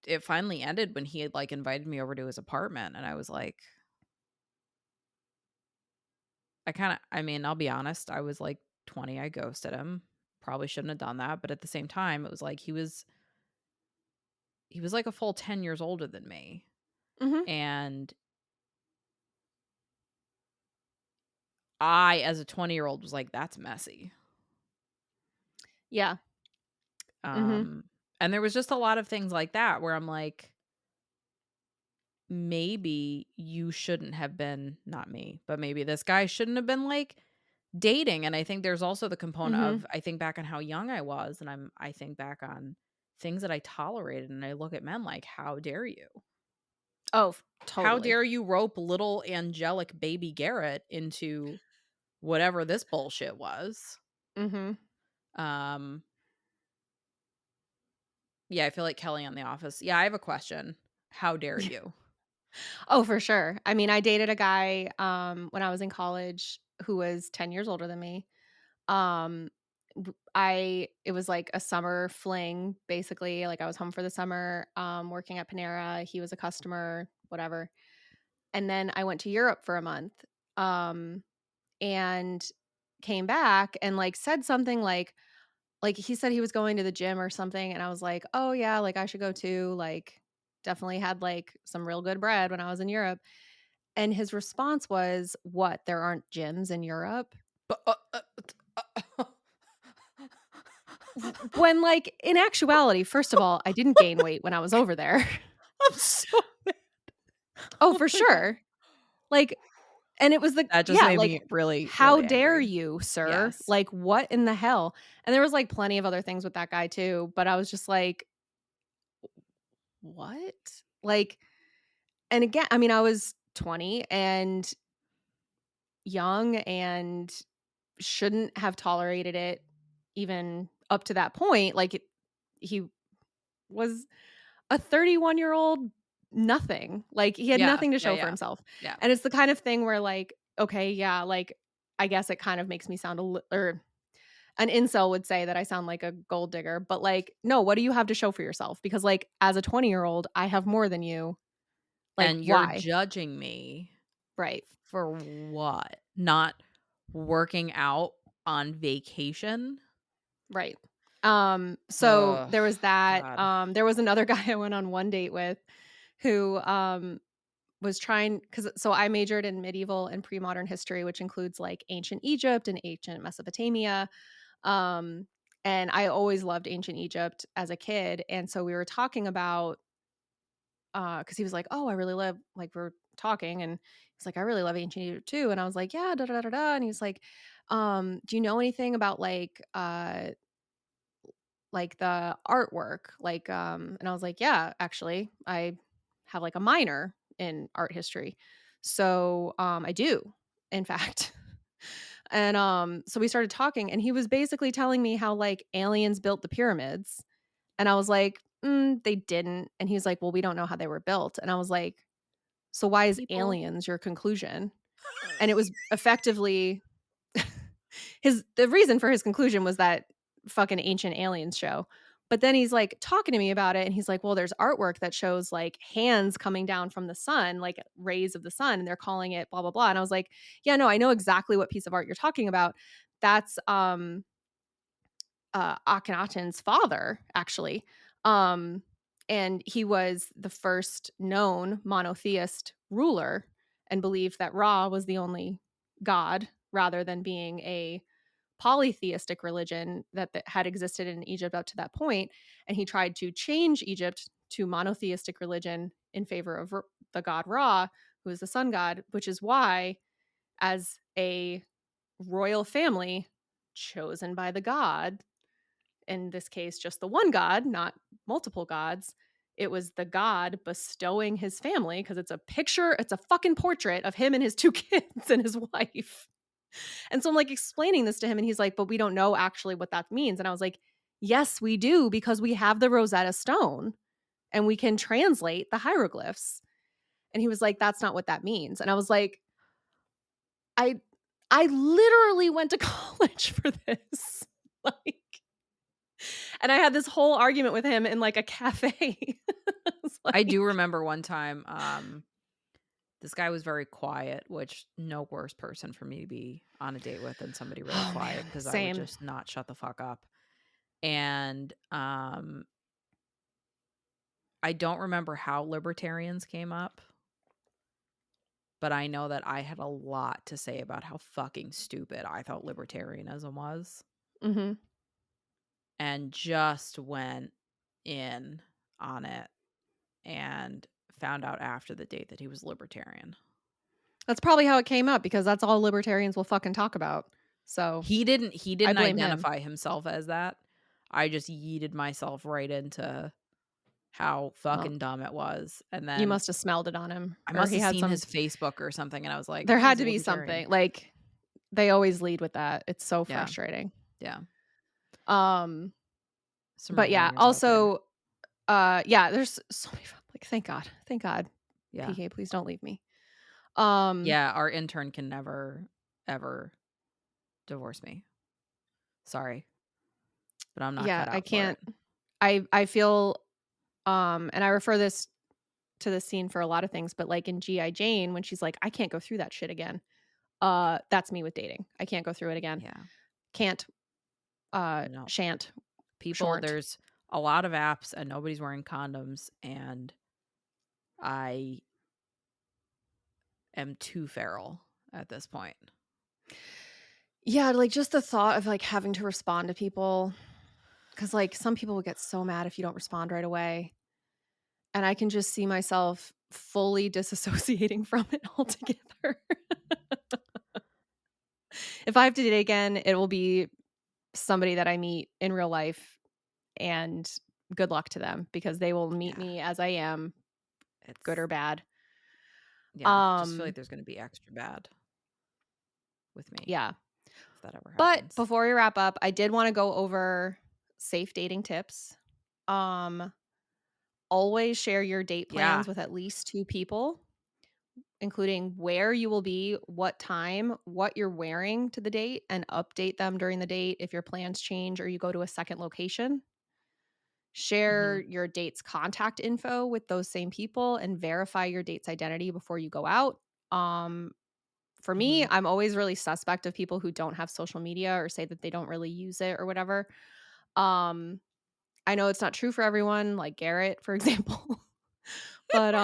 S2: it finally ended when he had, like, invited me over to his apartment, and I was like I mean, I'll be honest, I was, like, 20, I ghosted him, probably shouldn't have done that, but at the same time, it was like he was, like, a full 10 years older than me,
S1: Mhm.
S2: and I, as a 20-year-old, was like, "That's messy."
S1: Yeah. Mhm.
S2: Um, and there was just a lot of things like that where I'm like, "Maybe you shouldn't have been" not me, but maybe this guy shouldn't have been, like, dating, and I think there's also the component
S1: Mhm.
S2: of I think back on how young I was, and I think back on things that I tolerated, and I look at men like, "How dare you?
S1: Oh,
S2: How
S1: totally.
S2: dare you rope little angelic baby Garrett into whatever this bullshit was?"
S1: Mhm.
S2: Um, yeah, I feel like Kelly on The Office. Yeah, I have a question. How dare you?
S1: Oh, for sure. I mean, I dated a guy, when I was in college who was 10 years older than me. Um, I it was like a summer fling, basically. Like, I was home for the summer, working at Panera. He was a customer, whatever. And then I went to Europe for a month, um, and came back and, like, said something like, he said he was going to the gym or something, and I was like, "Oh, yeah, like, I should go too." Like, definitely had, like, some real good bread when I was in Europe. And his response was, "What, there aren't gyms in Europe?"
S2: Bu
S1: When, like, in actuality, first of all, I didn't gain weight when I was over there.
S2: I'm so
S1: Oh, for sure. Like, and it was
S2: That just
S1: yeah,
S2: made
S1: like,
S2: me really,
S1: "How
S2: really
S1: dare
S2: angry.
S1: you, sir?"
S2: Yes.
S1: Like, what in the hell? And there was, like, plenty of other things with that guy too, but I was just like, "What?" Like, and again, I mean, I was 20 and young and shouldn't have tolerated it even up to that point. Like, he was a 31-year-old nothing. Like, he had
S2: Yeah,
S1: nothing to
S2: yeah,
S1: show for
S2: yeah.
S1: himself.
S2: Yeah.
S1: And it's the kind of thing where, like, okay, yeah, like, I guess it kind of makes me sound or an incel would say that I sound like a gold digger, but, like, no, what do you have to show for yourself? Because, like, as a 20-year-old, I have more than you. Like,
S2: And you're
S1: why?
S2: judging me
S1: Right.
S2: for what? Not working out on vacation?
S1: Right. So
S2: Ugh,
S1: there was that.
S2: God.
S1: There was another guy I went on one date with who, was trying because so I majored in medieval and pre-modern history, which includes, like, ancient Egypt and ancient Mesopotamia. Um, and I always loved ancient Egypt as a kid, and so we were talking about, because he was like, "Oh, I really love," like, we're talking, and he's like, "I really love ancient Egypt too," and I was like, "Yeah, da da da da da," and he's like, "Do you know anything about, like the artwork?" Like, and I was like, "Yeah, actually, I have, like, a minor in art history." So, I do, in fact. And, so we started talking, and he was basically telling me how, like, aliens built the pyramids, and I was like, they didn't," and he's like, "Well, we don't know how they were built," and I was like, "So why is
S2: People.
S1: aliens your conclusion?" And it was effectively the reason for his conclusion was that fucking Ancient Aliens show. But then he's, like, talking to me about it, and he's like, "Well, there's artwork that shows, like, hands coming down from the sun, like, rays of the sun, and they're calling it blah, blah, blah." And I was like, "Yeah, no, I know exactly what piece of art you're talking about. That's, Akhenaten's father, actually." Um, and he was the first known monotheist ruler and believed that Ra was the only god rather than being a polytheistic religion that had existed in Egypt up to that point, and he tried to change Egypt to monotheistic religion in favor of the god Ra, who is the sun god, which is why, as a royal family chosen by the god, in this case, just the one god, not multiple gods, it was the god bestowing his family because it's a picture, it's a fucking portrait of him and his two kids and his wife. And so I'm, like, explaining this to him, and he's like, "But we don't know actually what that means." And I was like, "Yes, we do, because we have the Rosetta Stone and we can translate the hieroglyphs." And he was like, "That's not what that means." And I was like, "I I literally went to college for this." Like, and I had this whole argument with him in, like, a cafe. I was
S2: I
S1: like,
S2: do remember one time, this guy was very quiet, which no worse person for me to be on a date with than somebody really
S1: "Oh,
S2: quiet
S1: man,
S2: because I would
S1: same."
S2: just not shut the fuck up. And, I don't remember how libertarians came up, but I know that I had a lot to say about how fucking stupid I thought libertarianism was,
S1: Mhm.
S2: and just went in on it and found out after the date that he was libertarian.
S1: That's probably how it came up because that's all libertarians will fucking talk about. So,
S2: He
S1: I
S2: didn't
S1: blame him.
S2: identify himself as that. I just yeeted myself right into how
S1: Well,
S2: fucking dumb it was, and
S1: you
S2: then
S1: must have smelled it on him,
S2: I
S1: or
S2: must
S1: he
S2: have
S1: had
S2: seen
S1: some
S2: his Facebook or something, and I was like,
S1: there
S2: "Oh,
S1: had
S2: he's a
S1: to be
S2: libertarian."
S1: something, like, they always lead with that. It's so
S2: Yeah,
S1: frustrating.
S2: yeah.
S1: Um,
S2: Some
S1: but yeah,
S2: reminders out there.
S1: also, yeah, there's so many like, thank God.
S2: Yeah.
S1: PK, please don't leave me. Um,
S2: Yeah, our intern can never, ever divorce me. Sorry, but I'm not
S1: yeah,
S2: cut
S1: I
S2: out for it.
S1: can't I feel, and I refer this to the scene for a lot of things, but, like, in G.I. Jane, when she's like, "I can't go through that shit again." That's me with dating. I can't go through it again.
S2: Yeah.
S1: Can't,
S2: No.
S1: shan't,
S2: People,
S1: shorn't.
S2: there's a lot of apps and nobody's wearing condoms, and I am too feral at this point.
S1: Yeah, like, just the thought of, like, having to respond to people, because, like, some people will get so mad if you don't respond right away, and I can just see myself fully disassociating from it altogether. If I have to date again, it will be somebody that I meet in real life, and good luck to them because they will meet
S2: Yeah.
S1: me as I am, good
S2: It's
S1: or bad.
S2: yeah, I just feel like
S1: Um,
S2: there's gonna be extra bad with me
S1: yeah.
S2: if that ever
S1: But
S2: happens.
S1: before we wrap up, I did wanna go over safe dating tips. Um, Always share your date
S2: Yeah.
S1: plans with at least 2 people, including where you will be, what time, what you're wearing to the date, and update them during the date if your plans change or you go to a second location. Share
S2: Mhm.
S1: your date's contact info with those same people and verify your date's identity before you go out. Um, for me,
S2: Mhm.
S1: I'm always really suspect of people who don't have social media or say that they don't really use it or whatever. Um, I know it's not true for everyone, like Garrett, for example. But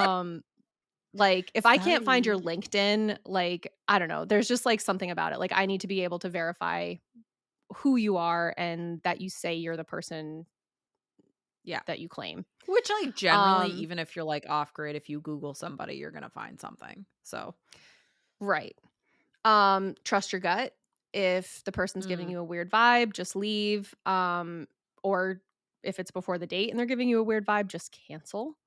S1: like if I can't find your
S2: Sorry.
S1: LinkedIn, like I don't know, there's just like something about it. Like I need to be able to verify who you are and that you say you're the person
S2: Yeah.
S1: that you claim.
S2: Which, like, generally,
S1: Um,
S2: even if you're, like, off grid, if you Google somebody, you're gonna find something. So
S1: right. Trust your gut. If the person's giving
S2: mm,
S1: you a weird vibe, just leave. Or if it's before the date and they're giving you a weird vibe, just cancel.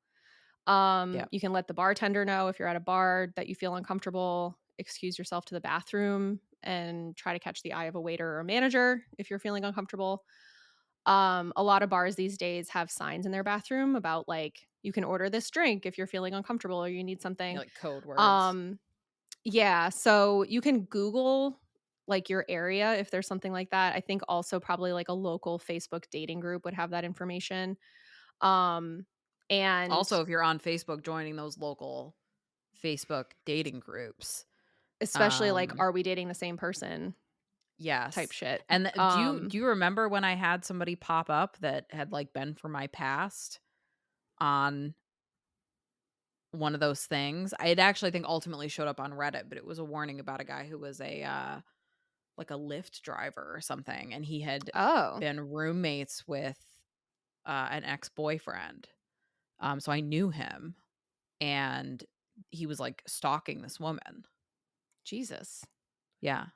S2: yeah.
S1: You can let the bartender know if you're at a bar that you feel uncomfortable, excuse yourself to the bathroom and try to catch the eye of a waiter or manager if you're feeling uncomfortable. A lot of bars these days have signs in their bathroom about like you can order this drink if you're feeling uncomfortable or you need
S2: Yeah,
S1: something.
S2: like, code words.
S1: Um yeah, so you can Google like your area if there's something like that. I think also probably like a local Facebook dating group would have that information. Um and
S2: Also, if you're on Facebook, joining those local Facebook dating groups.
S1: especially like
S2: Um,
S1: are we dating the same person type
S2: yes.
S1: shit.
S2: And do you remember when I had somebody pop up that had, like, been from my past on one of those things? I had actually, I think, ultimately showed up on Reddit, but it was a warning about a guy who was like a Lyft driver or something, and he had
S1: Oh,
S2: been roommates with, an ex-boyfriend. So I knew him, and he was, like, stalking this woman.
S1: Jesus.
S2: Yeah.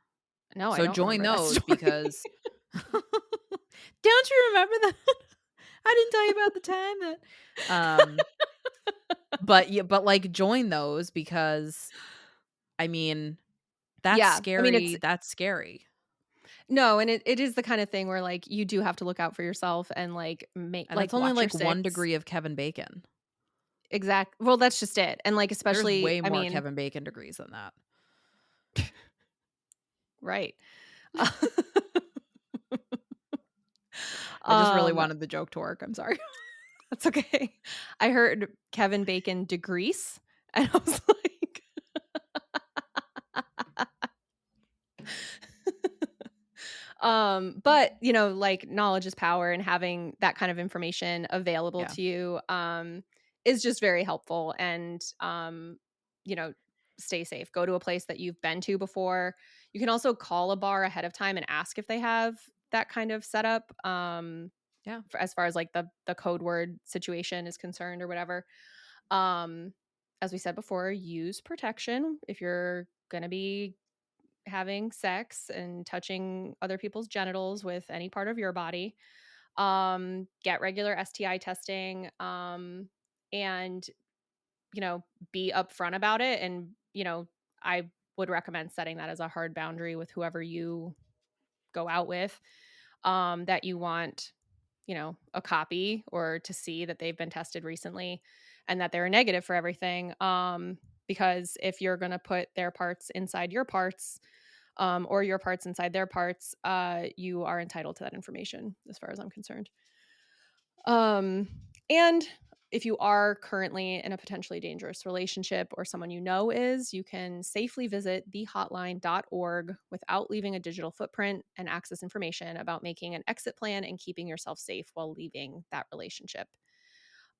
S1: No, I
S2: So
S1: don't
S2: join
S1: remember that
S2: those
S1: story.
S2: because don't you remember that? I didn't tell you about the time that but yeah, but, like, join those because, I mean,
S1: Yeah, I mean, it's
S2: that's scary.
S1: no, and it is the kind of thing where, like, you do have to look out for yourself and, like, make
S2: And that's
S1: like,
S2: only,
S1: watch your
S2: like, 1
S1: 6.
S2: degree of Kevin Bacon.
S1: Well, that's just it, and, like,
S2: There's
S1: especially
S2: way
S1: I
S2: more
S1: mean
S2: Kevin Bacon degrees than that.
S1: right.
S2: I just really
S1: Um,
S2: wanted the joke to work, I'm sorry.
S1: that's okay. I heard Kevin Bacon degrease, and I was like but, you know, like, knowledge is power, and having that kind of information available
S2: Yeah.
S1: to you, is just very helpful, and, you know, stay safe. Go to a place that you've been to before. You can also call a bar ahead of time and ask if they have that kind of setup,
S2: Yeah.
S1: for as far as, like, the code word situation is concerned or whatever. Um, as we said before, use protection if you're gonna be having sex and touching other people's genitals with any part of your body. Get regular STI testing, and, you know, be upfront about it. And, you know, I would recommend setting that as a hard boundary with whoever you go out with, that you want, you know, a copy or to see that they've been tested recently and that they're negative for everything. Because if you're going to put their parts inside your parts, or your parts inside their parts, you are entitled to that information, as far as I'm concerned. Um, and if you are currently in a potentially dangerous relationship or someone you know is, you can safely visit thehotline.org without leaving a digital footprint and access information about making an exit plan and keeping yourself safe while leaving that relationship.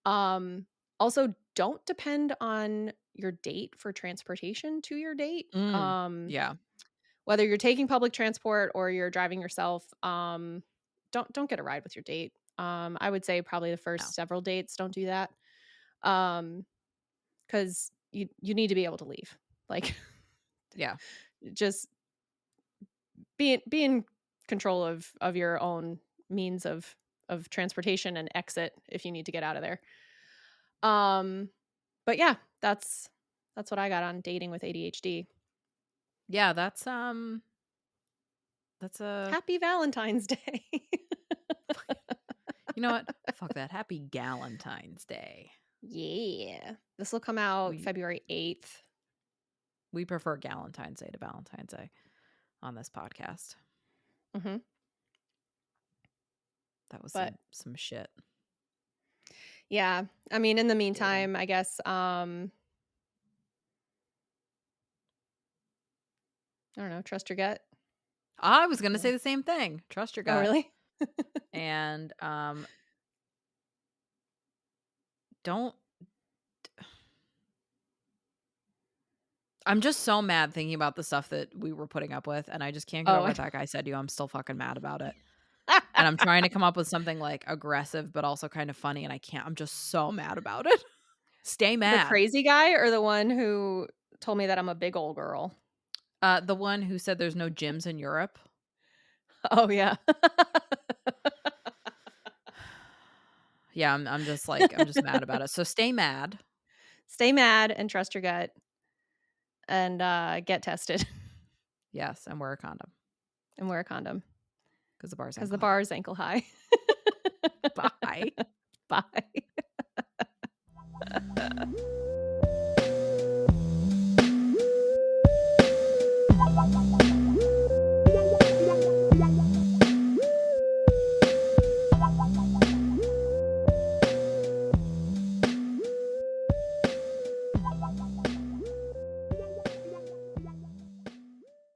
S1: Um, Also, don't depend on your date for transportation to your date.
S2: Mm. Yeah.
S1: Whether you're taking public transport or you're driving yourself, don't get a ride with your date. I would say probably the
S2: No.
S1: first several dates, don't do that. Um, 'cause you need to be able to leave. Like,
S2: Yeah.
S1: just be in control of your own means of transportation and exit if you need to get out of there. Um, but yeah, that's what I got on dating with ADHD.
S2: Yeah, that's a
S1: Happy Valentine's Day.
S2: you know what? Fuck that. Happy Galentine's Day.
S1: Yeah. This will come out
S2: We
S1: February 8th.
S2: we prefer Galentine's Day to Valentine's Day on this podcast.
S1: Mhm.
S2: That was
S1: But
S2: some shit.
S1: yeah, I mean, in the
S2: Dating.
S1: meantime, I guess, I don't know, trust your gut.
S2: I was gonna
S1: Yeah.
S2: say the same thing. Trust your
S1: Oh,
S2: gut.
S1: really?
S2: And don't I'm just so mad thinking about the stuff that we were putting up with, and I just can't get over
S1: Oh,
S2: what that guy said to you. I'm still fucking mad about it. And I'm trying to come up with something, like, aggressive, but also kind of funny, and I can't. I'm just so mad about it. Stay
S1: the
S2: mad.
S1: crazy guy or the one who told me that I'm a big old girl?
S2: The one who said there's no gyms in Europe.
S1: Oh, yeah.
S2: Yeah, I'm just like, I'm just mad about it. So stay mad.
S1: Stay mad and trust your gut and, get tested
S2: Yes, and wear a condom
S1: and wear a condom
S2: because the bar's
S1: because the
S2: ankle high.
S1: bar is ankle high.
S2: Bye.
S1: Bye.